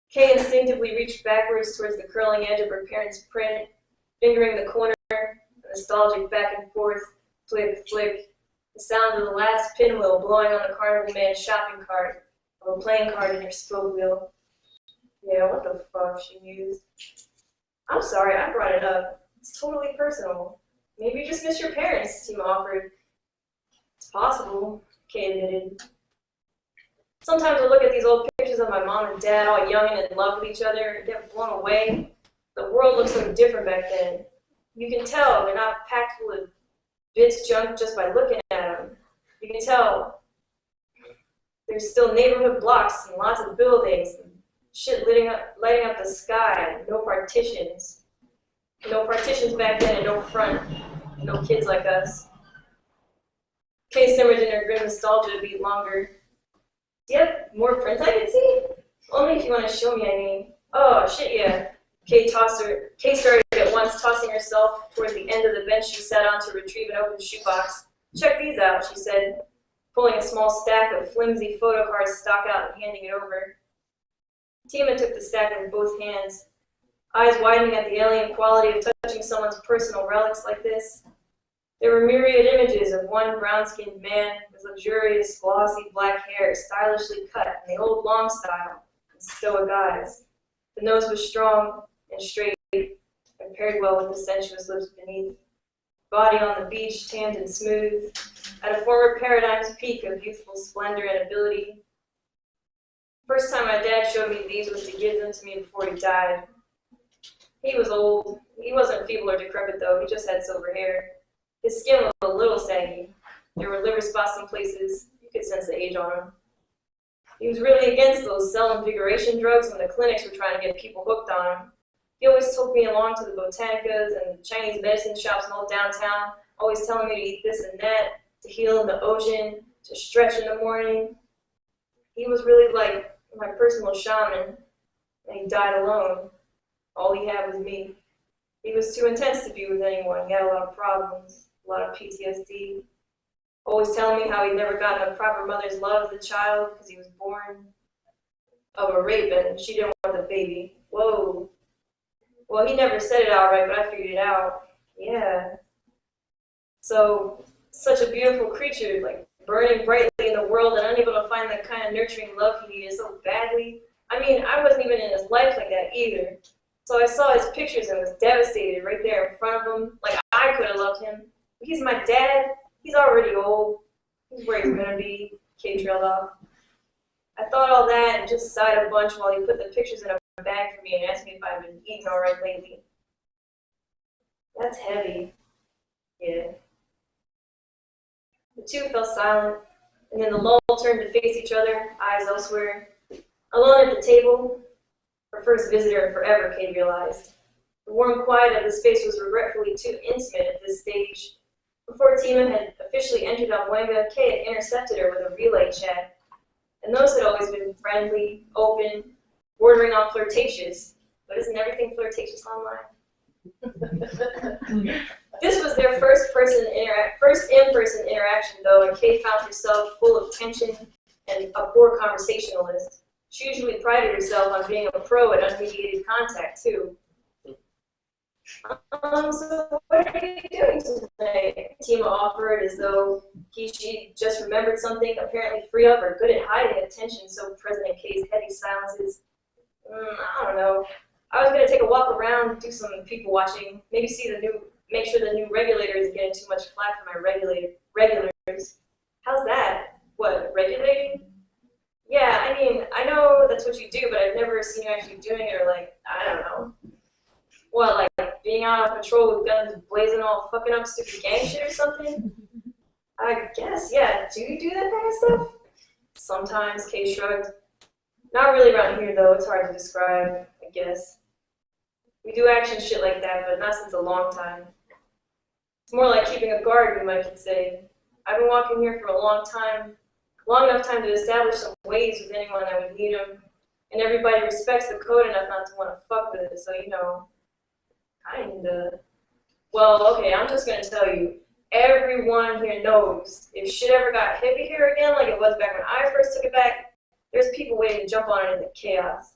Kay instinctively reached backwards towards the curling edge of her parents' print, fingering the corner, a nostalgic back and forth, flick, flick, the sound of the last pinwheel blowing on the carnival man's shopping cart, of a playing card in her spoke wheel. Yeah, what the fuck, she mused. I'm sorry, I brought it up. It's totally personal. Maybe you just miss your parents, Tima offered. It's possible, Kay admitted. Sometimes I look at these old pictures of my mom and dad all young and in love with each other and get blown away. The world looks so different back then. You can tell they're not packed full of bits junk just by looking at them. You can tell there's still neighborhood blocks and lots of buildings and shit lighting up the sky. No partitions. No partitions back then and no front. No kids like us. Kay simmered in her grim nostalgia to be longer. Do you have more prints I can see? Only if you want to show me, I mean. Oh, shit, yeah. Kay started at once, tossing herself towards the end of the bench she sat on to retrieve an open shoebox. Check these out, she said, pulling a small stack of flimsy photo cards stock out and handing it over. Tima took the stack in both hands, eyes widening at the alien quality of touching someone's personal relics like this. There were myriad images of one brown-skinned man with luxurious, glossy black hair, stylishly cut in the old long style, and stoic eyes. The nose was strong and straight, and paired well with the sensuous lips beneath. Body on the beach, tanned and smooth, at a former paradigm's peak of youthful splendor and ability. First time my dad showed me these was to give them to me before he died. He was old. He wasn't feeble or decrepit, though. He just had silver hair. His skin was a little saggy. There were liver spots in places. You could sense the age on him. He was really against those cell invigoration drugs when the clinics were trying to get people hooked on them. He always took me along to the botanicas and the Chinese medicine shops in old downtown, always telling me to eat this and that, to heal in the ocean, to stretch in the morning. He was really like my personal shaman, and he died alone. All he had was me. He was too intense to be with anyone. He had a lot of problems, a lot of PTSD. Always telling me how he'd never gotten a proper mother's love as a child because he was born of a rape and she didn't want the baby. Whoa. Well, he never said it outright, but I figured it out. Yeah. So, such a beautiful creature, like burning brightly in the world and unable to find the kind of nurturing love he needed so badly. I mean, I wasn't even in his life like that either. So I saw his pictures and was devastated right there in front of him. Like, I could have loved him. He's my dad. He's already old. He's where he's going to be. Kay trailed off. I thought all that and just sighed a bunch while he put the pictures in a bag for me and asked me if I'd been eating all right lately. That's heavy. Yeah. The two fell silent, and then the lull turned to face each other, eyes elsewhere. Alone at the table, her first visitor in forever, Kay realized. The warm quiet of the space was regretfully too intimate at this stage. Before Tima had officially entered Albuenga, Kay had intercepted her with a relay chat. And those had always been friendly, open, bordering on flirtatious. But isn't everything flirtatious online? This was their first in-person interaction, though, and Kay found herself full of tension and a poor conversationalist. She usually prided herself on being a pro at unmediated contact, too. So what are you doing tonight? Tima offered, as though she just remembered something, apparently free of or good at hiding the tension so present in Kay's heavy silences. I don't know. I was going to take a walk around, do some people watching, maybe make sure the new regulator isn't getting too much flack from my regulars. How's that? What, regulating? Yeah, I mean, I know that's what you do, but I've never seen you actually doing it, or like, I don't know. What, like being out on patrol with guns blazing all fucking up stupid gang shit or something? I guess, yeah. Do you do that kind of stuff? Sometimes, Kay shrugged. Not really around here, though. It's hard to describe, I guess. We do action shit like that, but not since a long time. It's more like keeping a guard, we might say. I've been walking here for a long enough time to establish some ways with anyone that would need them, and everybody respects the code enough not to want to fuck with it, so you know, kinda. Well, okay, I'm just gonna tell you, everyone here knows if shit ever got heavy here again, like it was back when I first took it back, there's people waiting to jump on it in the chaos.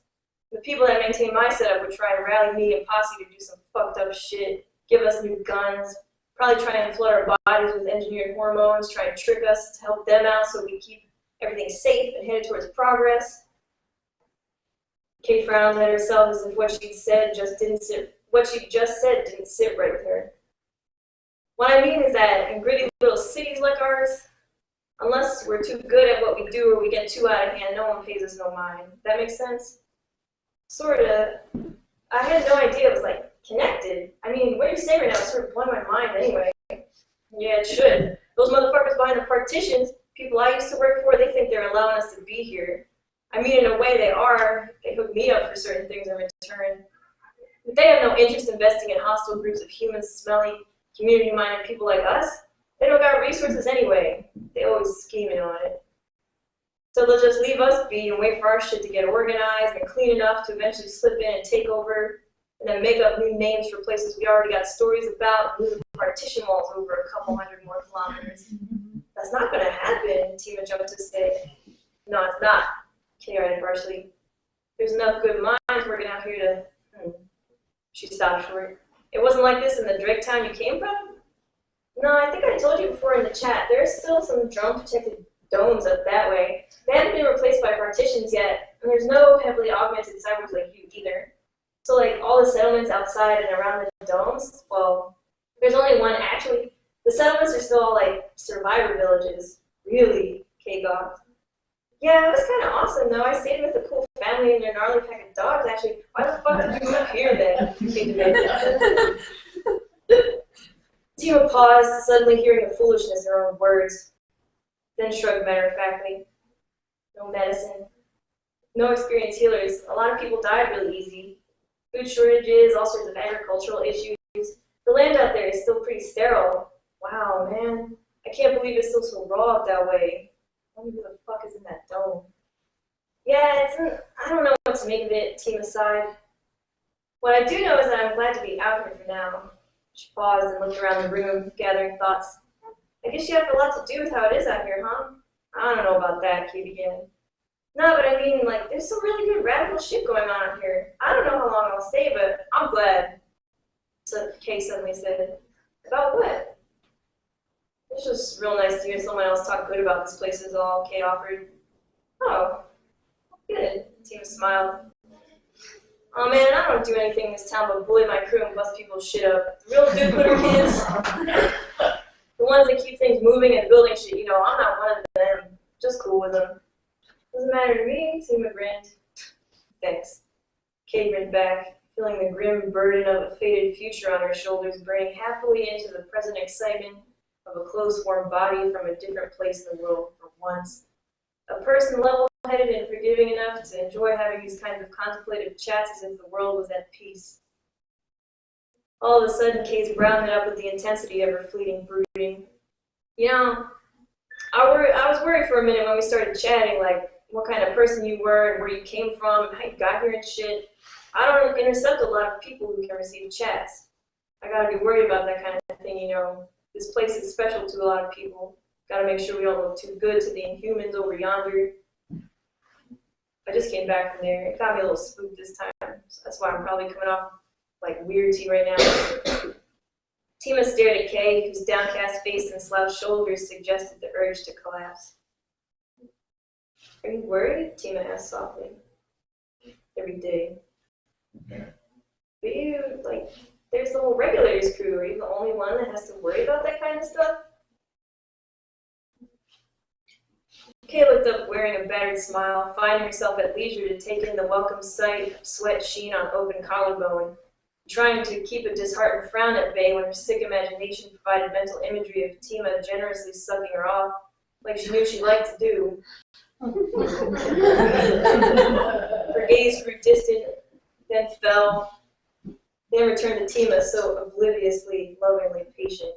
The people that maintain my setup would try and rally me and Posse to do some fucked up shit, give us new guns, probably try and flood our bodies with engineered hormones, try and trick us to help them out so we keep everything safe and headed towards progress. Kay frowned at herself as if what she just said didn't sit right with her. What I mean is that in gritty little cities like ours, unless we're too good at what we do or we get too out of hand, no one pays us no mind. That makes sense? Sorta. I had no idea it was like connected. I mean, what you're saying right now is sort of blowing my mind anyway. Yeah, it should. Those motherfuckers behind the partitions, people I used to work for, they think they're allowing us to be here. I mean, in a way they are. They hook me up for certain things in return. But they have no interest investing in hostile groups of human, smelly, community-minded people like us. They don't got resources anyway. They always scheming on it. So they'll just leave us be and wait for our shit to get organized and clean enough to eventually slip in and take over, and then make up new names for places we already got stories about, move partition walls over a couple hundred more kilometers. That's not gonna happen, Tima jumped to say. No, it's not, Kay added harshly. There's enough good minds working out here to, She stopped short. It wasn't like this in the Drake town you came from? No, I think I told you before in the chat, there's still some drone-protected domes up that way. They haven't been replaced by partitions yet, and there's no heavily augmented cyborgs like you either. So like all the settlements outside and around the domes, well, there's only one actually. The settlements are still all like survivor villages. Really, K-Goth. Yeah, it was kind of awesome though. I stayed with a cool family and their gnarly pack of dogs actually. Why the fuck did you move here then? Tima paused, suddenly hearing the foolishness in her own words, then shrugged matter-of-factly. No medicine. No experienced healers. A lot of people died really easy. Food shortages, all sorts of agricultural issues. The land out there is still pretty sterile. Wow, man. I can't believe it's still so raw up that way. I wonder who the fuck is in that dome. Yeah, I don't know what to make of it, Tima sighed. What I do know is that I'm glad to be out here for now. She paused and looked around the room, gathering thoughts. I guess you have a lot to do with how it is out here, huh? I don't know about that, Kay began. No, but I mean, like, there's some really good radical shit going on out here. I don't know how long I'll stay, but I'm glad. So Kay suddenly said, about what? It's just real nice to hear someone else talk good about this place is all, Kay offered. Oh, good, Tima smiled. Oh man, I don't do anything in this town but bully my crew and bust people's shit up. The real do-gooder kids, the ones that keep things moving and building shit, you know, I'm not one of them. Just cool with them. Doesn't matter to me, Tima grinned. Thanks. Kay grinned back, feeling the grim burden of a faded future on her shoulders, burning happily into the present excitement of a close-formed body from a different place in the world for once. A person level-headed and forgiving enough to enjoy having these kinds of contemplative chats as if the world was at peace. All of a sudden, Kay's brown lit up with the intensity of her fleeting brooding. You know, I was worried for a minute when we started chatting, like, what kind of person you were and where you came from and how you got here and shit. I don't intercept a lot of people who can receive chats. I gotta be worried about that kind of thing, you know. This place is special to a lot of people. Gotta make sure we don't look too good to the Inhumans over yonder. I just came back from there. It got me a little spooked this time. So that's why I'm probably coming off like weird to you right now. Tima stared at Kay, whose downcast face and slouched shoulders suggested the urge to collapse. Are you worried? Tima asked softly. Every day. But you, like, there's the whole regulators crew. Are you the only one that has to worry about that kind of stuff? Kay looked up wearing a battered smile, finding herself at leisure to take in the welcome sight of sweat sheen on open collarbone, trying to keep a disheartened frown at bay when her sick imagination provided mental imagery of Tima generously sucking her off, like she knew she liked to do. Her gaze grew distant, then fell. Then returned to Tima, so obliviously, lovingly patient.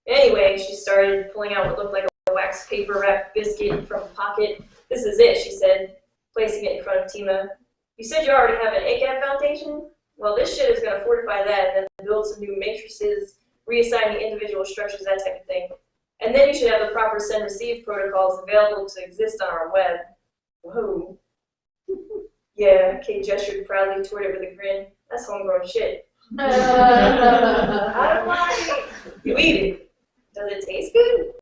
Anyway, she started pulling out what looked like a wax paper wrapped biscuit from a pocket. This is it, she said, placing it in front of Tima. You said you already have an ACAD foundation? Well, this shit is going to fortify that and then build some new matrices, reassign the individual structures, that type of thing. And then you should have the proper send-receive protocols available to exist on our web. Whoa. Yeah, Kate gestured proudly toward it with a grin. That's homegrown shit. I don't mind. You eat it. Does it taste good?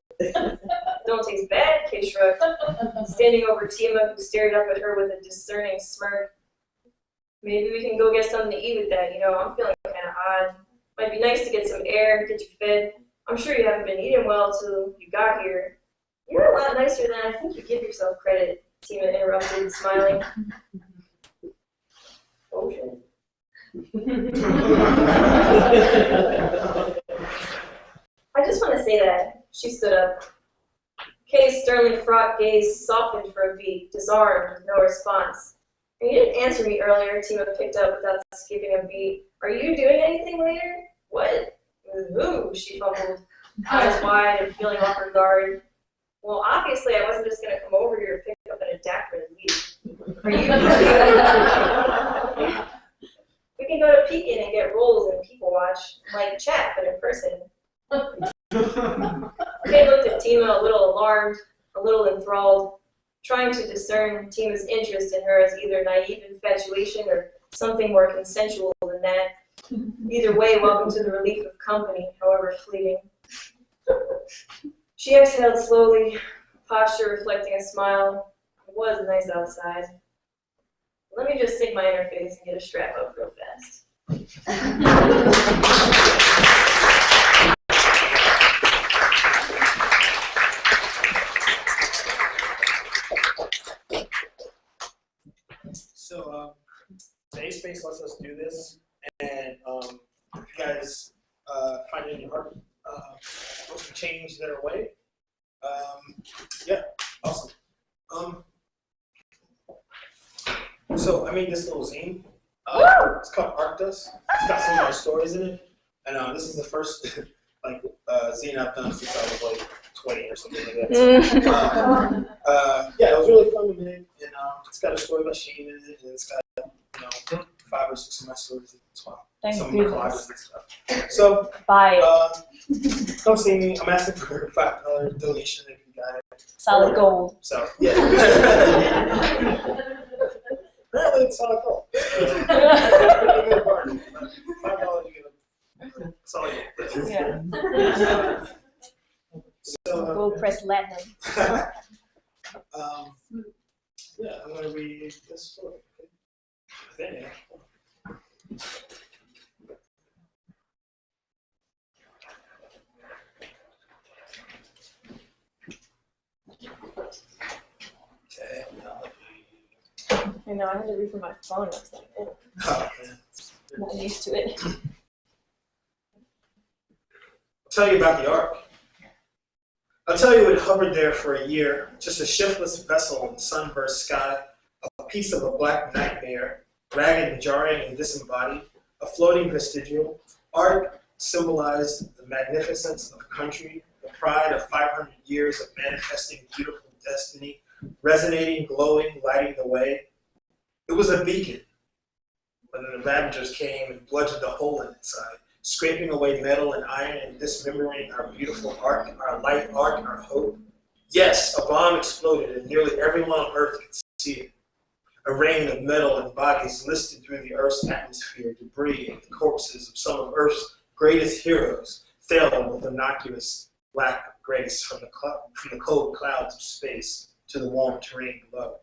Don't taste bad, Kate shrugged, standing over Tima, who stared up at her with a discerning smirk. Maybe we can go get something to eat with that, you know, I'm feeling kind of odd. Might be nice to get some air, get you fed. I'm sure you haven't been eating well till you got here. You're a lot nicer than I think you give yourself credit, Tima interrupted, smiling. Oh, shit. I just want to say that. She stood up. Kay's sternly fraught gaze softened for a beat, disarmed, with no response. And you didn't answer me earlier, Tima picked up without skipping a beat. Are you doing anything later? What? Ooh, she fumbled, eyes wide and feeling off her guard. Well, obviously I wasn't just going to come over here to pick up an adapter and leave. Are you? We can go to Pekin and get rolls and people watch, like chat, but in person. Kay looked at Tima a little alarmed, a little enthralled, trying to discern Tima's interest in her as either naive infatuation or something more consensual than that. Either way, welcome to the relief of company, however fleeting. She exhaled slowly, posture reflecting a smile. It was nice outside. Let me just sync my interface and get a strap up real fast. So, the A-Space lets us do this, and if you guys find it in your heart, want to change their way, yeah, awesome. So I made this little zine. It's called Art Dust. It's got some of my stories in it, and this is the first zine I've done since I was like 20 or something like that. Yeah, it was really fun to make, and it's got a story about Shane in it, and it's got 5 or 6 of my stories as well. Some of my collages and stuff. So come see me. I'm asking for a $5 donation if you got it. Solid gold. So yeah. Apparently it's solid gold. $5 you get a solid gold. Yeah. So, Gold press platinum. yeah, I'm going to read this story. Okay. I know, I had to read from my phone. I was like, oh, Man. I'm not used to it. I'll tell you about the Ark. I'll tell you it hovered there for a year, just a shiftless vessel in sunburst sky, a piece of a black nightmare, ragged and jarring and disembodied, a floating vestigial. Ark symbolized the magnificence of country, the pride of 500 years of manifesting beautiful destiny, resonating, glowing, lighting the way. It was a beacon. But then the Ravagers came and bludgeoned a hole in its side, scraping away metal and iron and dismembering our beautiful Ark, our light Ark, our hope. Yes, a bomb exploded and nearly everyone on Earth could see it. A rain of metal and bodies listed through the Earth's atmosphere, debris and the corpses of some of Earth's greatest heroes fell with innocuous lack of grace from the cold clouds of space to the warm terrain below.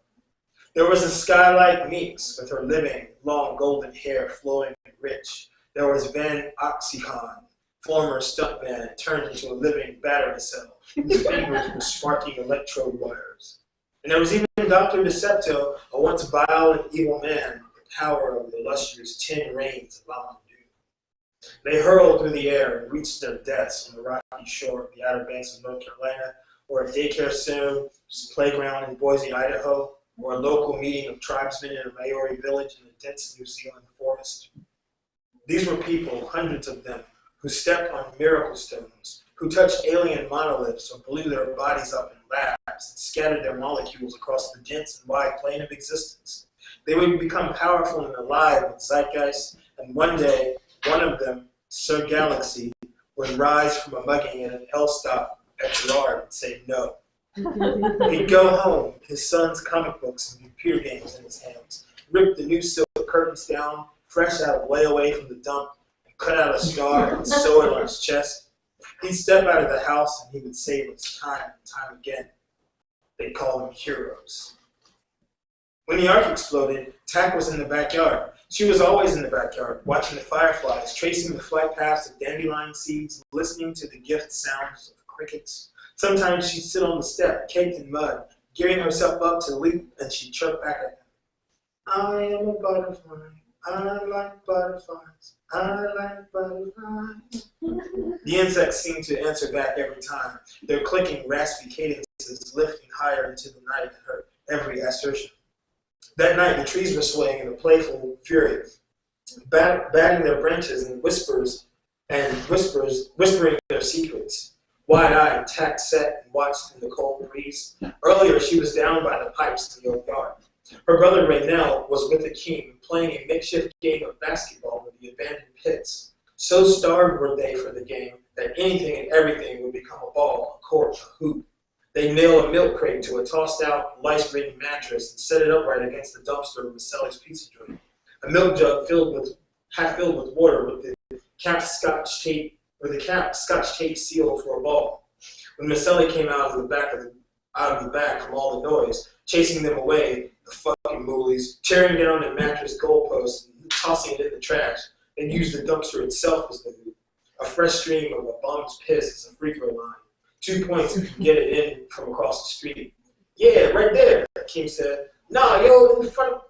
There was a skylight Meeks with her living, long golden hair flowing and rich. There was Van Oxycon, former stuntman turned into a living battery cell, whose fingers were sparking electrode wires. And there was even Dr. Decepto, a once vile and evil man, with the power of the illustrious 10 reigns of Amadou. They hurled through the air and reached their deaths on the rocky shore of the Outer Banks of North Carolina, or a daycare center, playground in Boise, Idaho, or a local meeting of tribesmen in a Maori village in a dense New Zealand forest. These were people, hundreds of them, who stepped on miracle stones, who touched alien monoliths or blew their bodies up in labs and scattered their molecules across the dense and wide plane of existence. They would become powerful and alive in zeitgeist, and one day, one of them, Sir Galaxy, would rise from a mugging at an L stop at Gerard and say no. He'd go home, his son's comic books and computer games in his hands, rip the new silk curtains down, fresh out of layaway from the dump, and cut out a scar and sew it on his chest. He'd step out of the house and he would save us time and time again. They'd call him heroes. When the ark exploded, Tack was in the backyard. She was always in the backyard, watching the fireflies, tracing the flight paths of dandelion seeds, listening to the gift sounds of crickets. Sometimes she'd sit on the step, caked in mud, gearing herself up to leap, and she'd chirp back at him. I am a butterfly. I like butterflies. I like butterflies. The insects seemed to answer back every time, their clicking, raspy cadences lifting higher into the night at her every assertion. That night, the trees were swaying in a playful fury, batting their branches and whispering their secrets. Wide-eyed, Tack sat and watched in the cold breeze. Earlier, she was down by the pipes in the old yard. Her brother Raynell was with the king, playing a makeshift game of basketball with the abandoned pits. So starved were they for the game that anything and everything would become a ball, a court, a hoop. They nailed a milk crate to a tossed-out, lice-ridden mattress and set it upright against the dumpster of Maselli's pizza joint. A milk jug half filled with water with the cap scotch tape seal for a ball. When Maselli came out of the back from all the noise, chasing them away, the fucking bullies, tearing down the mattress goalposts and tossing it in the trash, and used the dumpster itself as the hoop. A fresh stream of a bum's piss as a free throw line. 2 points if you get it in from across the street. Yeah, right there, Kim said. Nah, yo, in front of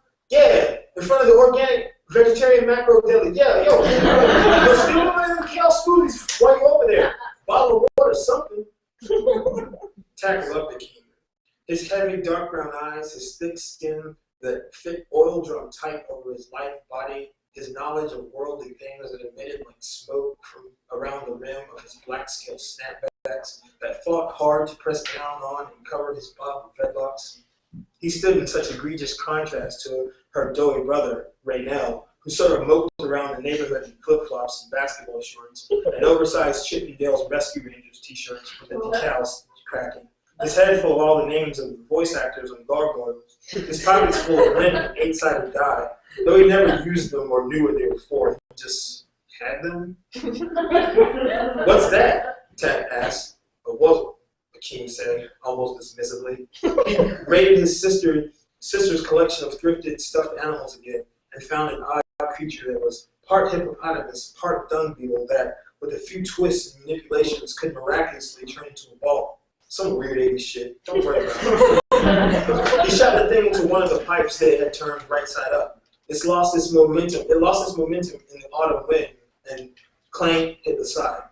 the organic vegetarian macro deli. Yeah, yo, still one of them kale smoothies while you over there. Bottle of water, something. Tack loved the king. His heavy, dark brown eyes, his thick skin that fit oil drum tight over his lithe body, his knowledge of worldly things that emitted like smoke from around the rim of his black scale snapbacks that fought hard to press down on and cover his bob with dreadlocks. He stood in such egregious contrast to her doughy brother, Raynell, who sort of moped around the neighborhood in flip-flops and basketball shorts and oversized Chippendale's Rescue Rangers t-shirts with the decals cracking. His head full of all the names of the voice actors on gargoyles. His pockets full of lint and 8-sided die. Though he never used them or knew what they were for, he just had them. What's that? Tack asked. A wuzzle, Akeem said, almost dismissively. He raided his sister's collection of thrifted stuffed animals again and found an odd creature that was part hippopotamus, part dung beetle that, with a few twists and manipulations, could miraculously turn into a ball. Some weird 80s shit. Don't worry about it. He shot the thing into one of the pipes that had turned right side up. It lost its momentum in the autumn wind and clank hit the side.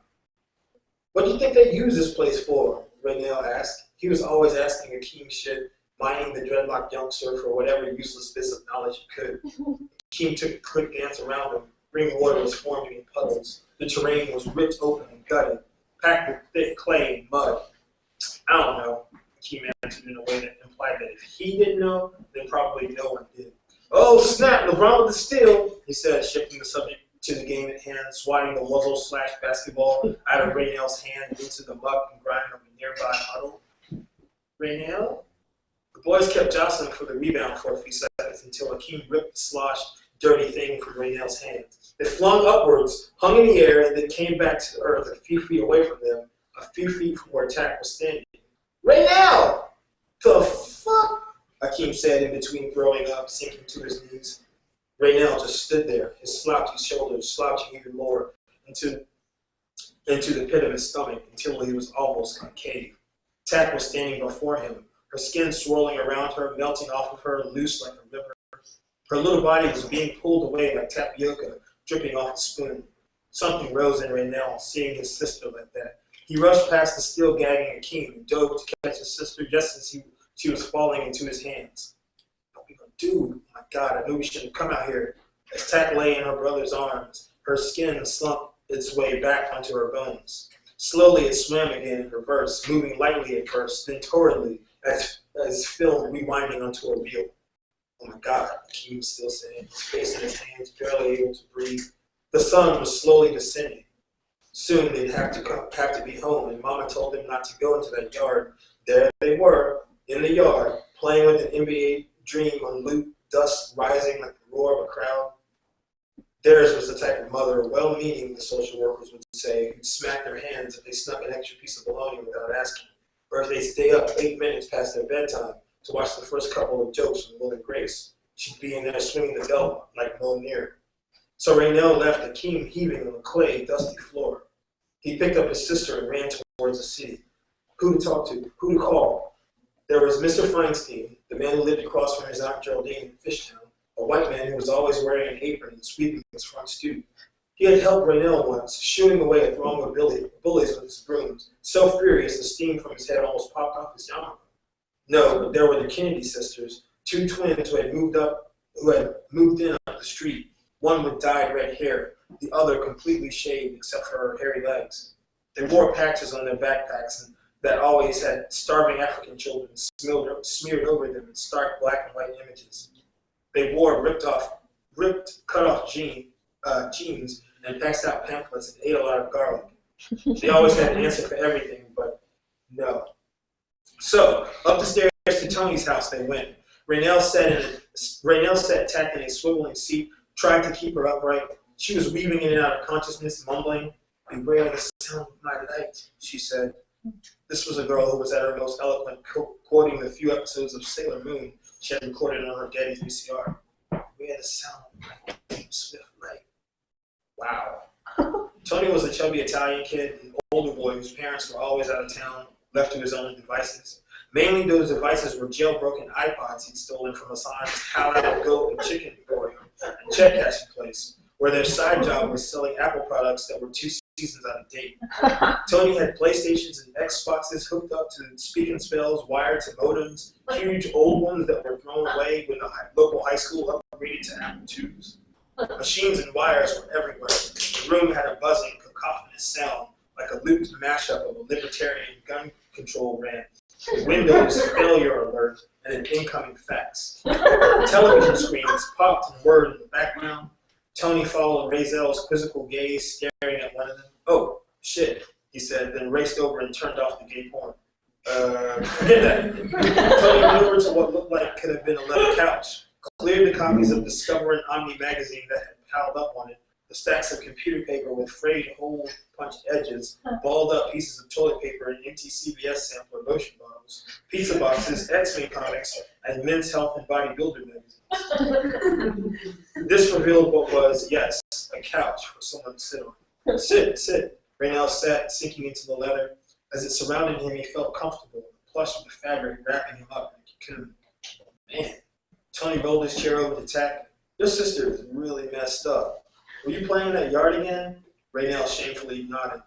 What do you think they use this place for? Raynell asked. He was always asking Akeem shit, mining the dreadlock youngster for whatever useless bits of knowledge he could. Akeem took a quick glance around him. Green water was forming in puddles. The terrain was ripped open and gutted, packed with thick clay and mud. I don't know, Akeem answered in a way that implied that if he didn't know, then probably no one did. Oh, snap, LeBron with the steal, he said, shifting the subject to the game at hand, swatting the muzzle/basketball out of Raynell's hand into the muck and grime of a nearby huddle. Raynell? The boys kept jostling for the rebound for a few seconds until Akeem ripped the sloshed, dirty thing from Raynell's hand. It flung upwards, hung in the air, and then came back to the earth a few feet away from them, a few feet from where Tack was standing. Raynell! The fuck? Akeem said in between throwing up, sinking to his knees. Raynell just stood there, his slouchy shoulders slouching even more into the pit of his stomach until he was almost concave. Tack was standing before him, her skin swirling around her, melting off of her, loose like a river. Her little body was being pulled away like tapioca, dripping off the spoon. Something rose in Raynell, seeing his sister like that. He rushed past the still gagging Akeem and dove to catch his sister just as she was falling into his hands. What are we gonna do? My God, I knew we shouldn't come out here. As Tack lay in her brother's arms, her skin slumped its way back onto her bones. Slowly it swam again in reverse, moving lightly at first, then torrently, as film rewinding onto a reel. Oh my God, he was still saying, his face in his hands, barely able to breathe. The sun was slowly descending. Soon they'd have to be home, and Mama told them not to go into that yard. There they were, in the yard, playing with an NBA dream on loop, dust rising like the roar of a crowd. Theirs was the type of mother, well-meaning, the social workers would say, who'd smack their hands if they snuck an extra piece of bologna without asking, or if they'd stay up 8 minutes past their bedtime to watch the first couple of jokes from Will and Grace. She'd be in there swinging the belt like no near. So Raynell left Akeem heaving on the clay, dusty floor. He picked up his sister and ran towards the city. Who to talk to? Who to call? There was Mr. Feinstein, the man who lived across from his Aunt Geraldine in Fishtown, a white man who was always wearing an apron and sweeping his front stoop. He had helped Raynell once, shooing away a throng of bullies with his brooms, so furious the steam from his head almost popped off his yarmulke. No, but there were the Kennedy sisters, two twins who had moved in up the street, one with dyed red hair, the other completely shaved except for her hairy legs. They wore patches on their backpacks that always had starving African children smeared over them in stark black and white images. They wore cut-off jeans and passed out pamphlets and ate a lot of garlic. They always had an answer for everything, but no. So, up the stairs to Tony's house they went. Raynell sat tacked in a swiveling seat, tried to keep her upright. She was weaving in and out of consciousness, mumbling, "Beware the sound of my light," she said. This was a girl who was at her most eloquent, quoting the few episodes of Sailor Moon she had recorded on her daddy's VCR. "Beware the sound of my swift light." Wow. Tony was a chubby Italian kid, an older boy whose parents were always out of town, left to his own devices. Mainly those devices were jailbroken iPods he'd stolen from Hassan's halal goat and chicken emporium and check cashing place, where their side job was selling Apple products that were 2 seasons out of date. Tony had PlayStations and Xboxes hooked up to speaking spells, wired to modems, huge old ones that were thrown away when the local high school upgraded to Apple IIs. Machines and wires were everywhere. The room had a buzzing, cacophonous sound, like a looped mashup of a libertarian gun control rant, Windows failure alert, and an incoming fax. Television screens popped and whirred in the background. Tony followed Razel's quizzical gaze, staring at one of them. "Oh, shit," he said, then raced over and turned off the gay porn. Forget that. Tony went over to what looked like could have been a leather couch, cleared the copies of Discover and Omni magazine that had piled up on it, the stacks of computer paper with frayed hole-punched edges, balled up pieces of toilet paper and empty CVS sampler lotion bottles, pizza boxes, X-Men comics, and Men's Health and Bodybuilder magazines. This revealed what was, yes, a couch for someone to sit on. Sit. Raynell sat, sinking into the leather. As it surrounded him, he felt comfortable, plush with the fabric wrapping him up like he couldn't. Man. Tony rolled his chair over to Tack. "Your sister is really messed up. Were you playing in that yard again?" Raynell shamefully nodded.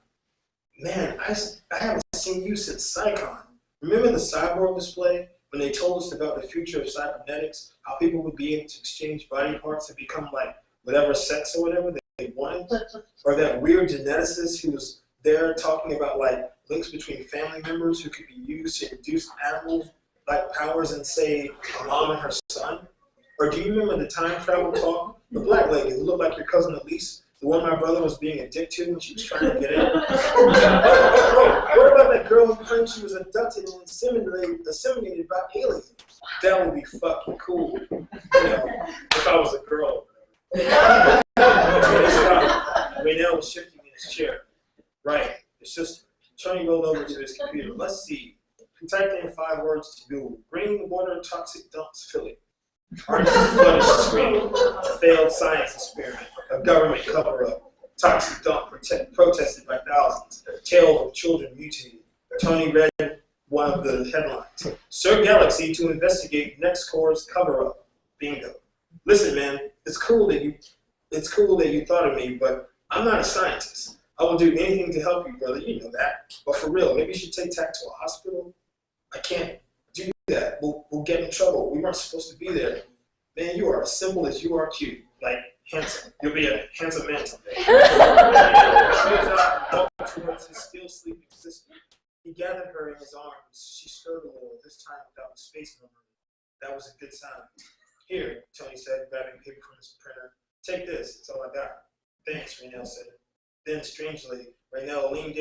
"Man, I haven't seen you since SciCon. Remember the cyborg display when they told us about the future of cybernetics, how people would be able to exchange body parts and become like whatever sex or whatever they wanted? Or that weird geneticist who was there talking about like links between family members who could be used to induce animal-like powers and say a mom and her son? Or do you remember the time travel talk? The black lady who looked like your cousin Elise, the one my brother was being a dick to when she was trying to get in? What about that girl who claimed she was abducted and inseminated by aliens? That would be fucking cool, you know, if I was a girl." Raynell was shifting in his chair. "Right, your sister." Tony rolled over to his computer. "Let's see." He typed in 5 words to Google. "Green water toxic dumps Philly." Artists flooded the screen. A failed science experiment. A government cover-up. Toxic dump protested by thousands. Tales of children mutated. Tony read one of the headlines. "Sir Galaxy to investigate next core's cover-up." Bingo. "Listen, man, it's cool that you thought of me, but I'm not a scientist. I will do anything to help you, brother. You know that. But for real, maybe you should take Tack to a hospital." "I can't do that. We'll get in trouble. We weren't supposed to be there." "Man, you are as simple as you are cute. Like, You'll be a handsome man someday. Walked towards his still sleeping sister. He gathered her in his arms. She stirred a little, this time without the space number. That was a good sign. Here, Tony said, grabbing paper from his printer. Take this, it's all I got. Thanks, Raynell said. Then, strangely, Raynell leaned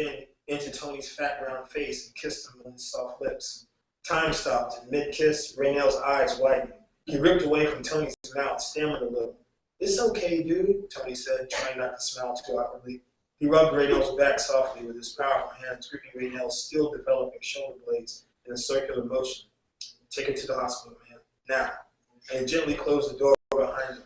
into Tony's fat round face and kissed him on his soft lips. Time stopped, and mid-kiss, Raynell's eyes widened. He ripped away from Tony's mouth, stammered a little. It's okay, dude, Tony said, trying not to smile too awkwardly. He rubbed Raynell's back softly with his powerful hands, gripping Raynell's still developing shoulder blades in a circular motion. Take her to the hospital, man. Now. And he gently closed the door behind him.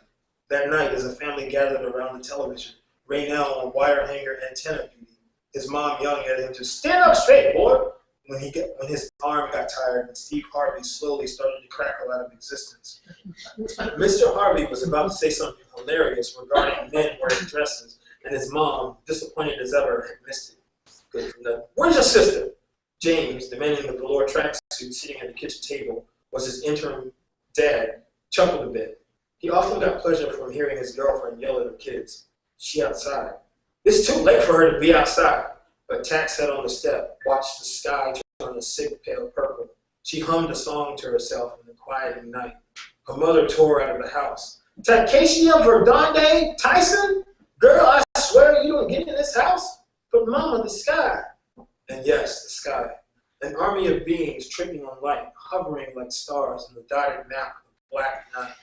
That night, as a family gathered around the television, Raynell on wire hanger antenna duty, his mom yelling at him to stand up straight, boy, when his arm got tired and Steve Harvey slowly started to crackle out of existence. Mr. Harvey was about to say something hilarious regarding men wearing dresses, and his mom, disappointed as ever, had missed it. Good for nothing. Where's your sister? James, the man in the velour tracksuit sitting at the kitchen table, was his interim dad, chuckled a bit. He often got pleasure from hearing his girlfriend yell at her kids. She outside. It's too late for her to be outside. But Tack sat on the step, watched the sky turn a sick pale purple. She hummed a song to herself in the quieting night. Her mother tore out of the house. Takesia Verdande Tyson? Girl, I swear you don't get in this house. But Mama, the sky. And yes, the sky. An army of beings tripping on light, hovering like stars in the dotted map of black night.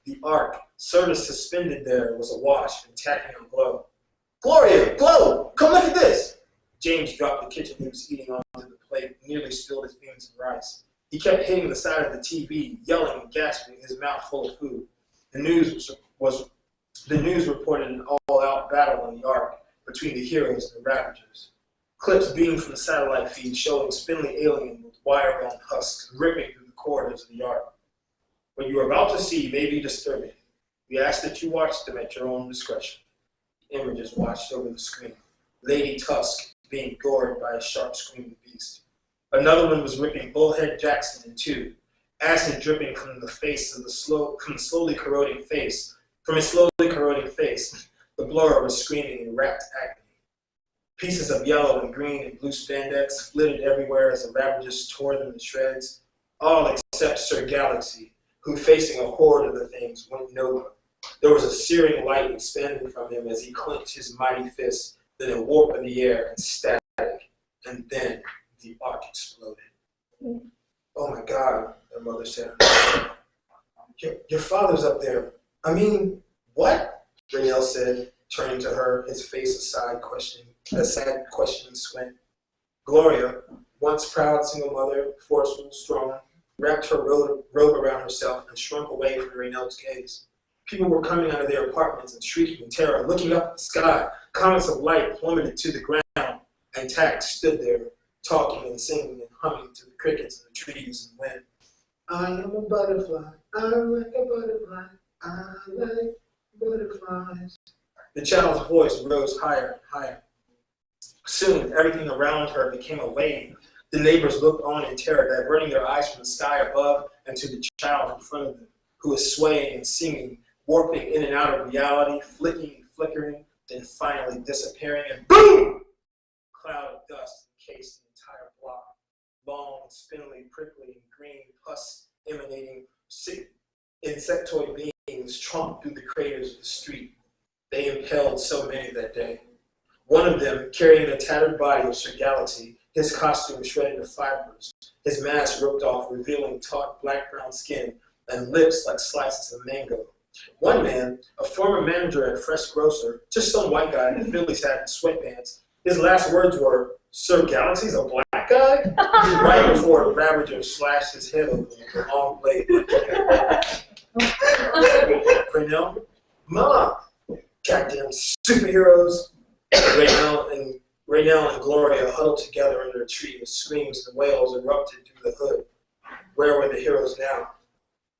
The arc, sort of suspended there, was awash and tacking on glow. Gloria, Glow, come look at this! James dropped the kitchen he was eating onto the plate, nearly spilled his beans and rice. He kept hitting the side of the TV, yelling and gasping, his mouth full of food. The news reported an all-out battle on the arc between the heroes and the Ravagers. Clips beamed from the satellite feed showing spindly alien with wire-bound husks ripping through the corridors of the arc. What you are about to see may be disturbing. We ask that you watch them at your own discretion. Images watched over the screen. Lady Tusk being gored by a sharp screaming beast. Another one was ripping Bullhead Jackson in two, acid dripping from the face of from his slowly corroding face. The blur was screaming in rapt agony. Pieces of yellow and green and blue spandex flitted everywhere as the Ravagers tore them to shreds, all except Sir Galaxy, who, facing a horde of the things, went nowhere. There was a searing light expanding from him as he clenched his mighty fist, then a warp of the air and static, and then the arc exploded. Oh my God, their mother said. Your father's up there. I mean, what? Raynell said, turning to her, his face a sad questioning squint. Gloria, once proud single mother, forceful, strong, wrapped her robe around herself and shrunk away from Raynell's gaze. People were coming out of their apartments and shrieking in terror, looking up at the sky. Comets of light plummeted to the ground, and Tack stood there, talking and singing and humming to the crickets and the trees and wind. I am a butterfly, I'm like a butterfly, I like butterflies. The child's voice rose higher and higher. Soon, everything around her became a wave. The neighbors looked on in terror, diverting their eyes from the sky above and to the child in front of them, who was swaying and singing, warping in and out of reality, flicking and flickering, then finally disappearing, and boom! A cloud of dust encased the entire block. Long, spindly, prickly, and green pus emanating insectoid beings trumped through the craters of the street. They impaled so many that day. One of them, carrying the tattered body of Sir Galaxy, his costume shredded to fibers, his mask ripped off, revealing taut black-brown skin and lips like slices of mango. One man, a former manager at a fresh grocer, just some white guy in a Phillips hat and sweatpants, his last words were, "Sir Galaxy's a black guy?" Right before a Ravager slashed his head open with a long blade. Raynell, Mom, goddamn superheroes. Raynell and Gloria huddled together under a tree as screams and wails erupted through the hood. Where were the heroes now?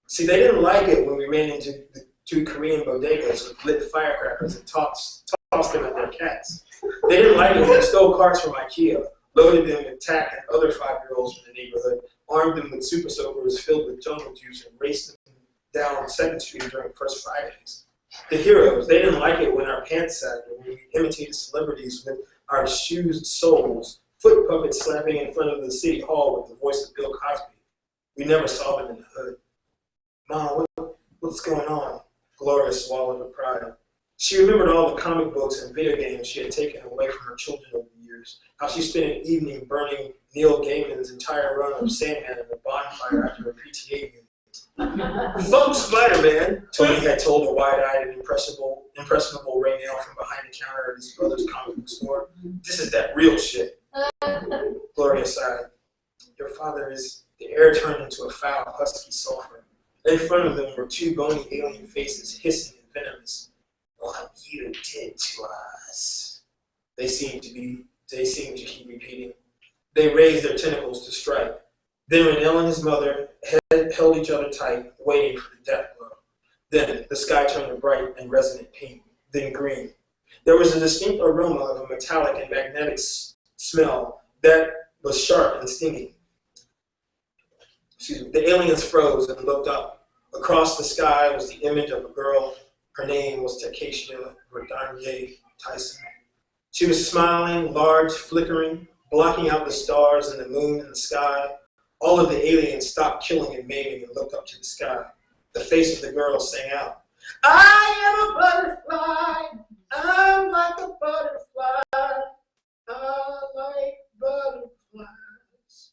See, they didn't like it when we ran into the two Korean bodegas with lit firecrackers and tossed them at their cats. They didn't like it when we stole cars from IKEA, loaded them with Tack and other 5-year-olds from the neighborhood, armed them with super soakers filled with jungle juice, and raced them down 2nd Street during First Fridays. The heroes, they didn't like it when our pants sagged, or when we imitated celebrities with our shoes soles, foot puppets slapping in front of the city hall with the voice of Bill Cosby. We never saw them in the hood. Mom, what's going on? Gloria swallowed her pride. She remembered all the comic books and video games she had taken away from her children over the years, how she spent an evening burning Neil Gaiman's entire run of Sandman in a bonfire after a PTA meeting. Fuck Spider-Man, Tony had told a wide-eyed and impressionable Raynell from behind the counter at his brother's comic book store. This is that real shit. Gloria sighed. Your father is... The air turned into a foul, husky sulfur. In front of them were two bony alien faces, hissing and venomous. What you did to us. They seemed to keep repeating. They raised their tentacles to strike. Then Raynell and his mother held each other tight, waiting for the death blow. Then the sky turned a bright and resonant pink, then green. There was a distinct aroma of a metallic and magnetic smell that was sharp and stinging. The aliens froze and looked up. Across the sky was the image of a girl. Her name was Takeshia Verdanier Tyson. She was smiling, large, flickering, blocking out the stars and the moon and the sky. All of the aliens stopped killing and maiming and looked up to the sky. The face of the girl sang out, I am a butterfly. I'm like a butterfly. I like butterflies.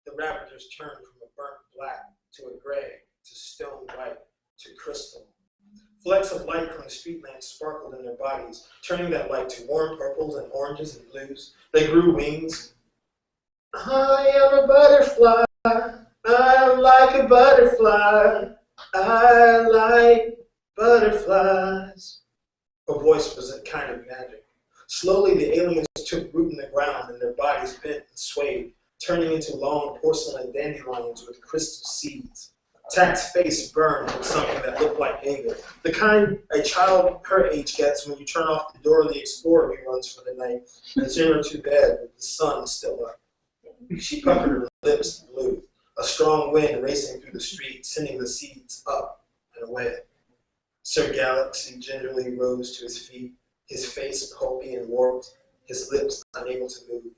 The raptors turned from a burnt black to a gray to stone white to crystal. Flecks of light from the street lamps sparkled in their bodies, turning that light to warm purples and oranges and blues. They grew wings. I am a butterfly. I'm like a butterfly. I like butterflies. Her voice was a kind of magic. Slowly the aliens took root in the ground and their bodies bent and swayed, turning into long porcelain dandelions with crystal seeds. Tak's face burned with something that looked like anger, the kind a child her age gets when you turn off the door of the Explorer reruns for the night and send her to bed with the sun still up. She puckered her lips and blew, a strong wind racing through the street, sending the seeds up and away. Sir Galaxy gingerly rose to his feet, his face pulpy and warped, his lips unable to move.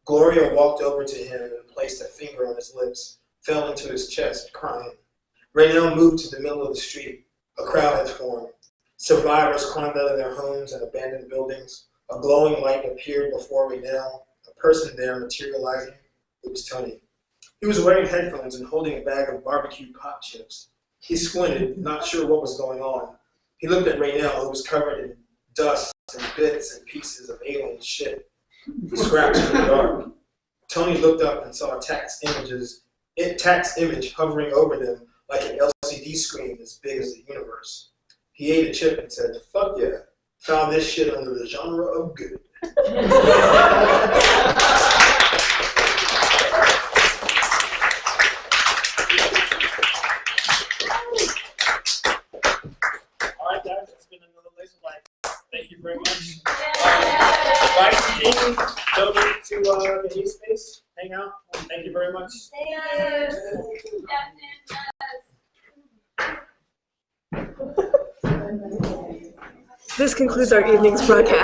Gloria walked over to him and placed a finger on his lips, fell into his chest, crying. Raynell moved to the middle of the street. A crowd had formed. Survivors climbed out of their homes and abandoned buildings. A glowing light appeared before Raynell, a person there materializing. It was Tony. He was wearing headphones and holding a bag of barbecue pot chips. He squinted, not sure what was going on. He looked at Raynell, who was covered in dust and bits and pieces of alien shit, scraps in the dark. Tony looked up and saw Tak's image hovering over them like an LCD screen as big as the universe. He ate a chip and said, fuck yeah, found this shit under the genre of good. Alright guys, it's been another Laser Life. Thank you very much. Invite Jenkins over to the East Space, hang out. Thank you very much. This concludes our evening's broadcast.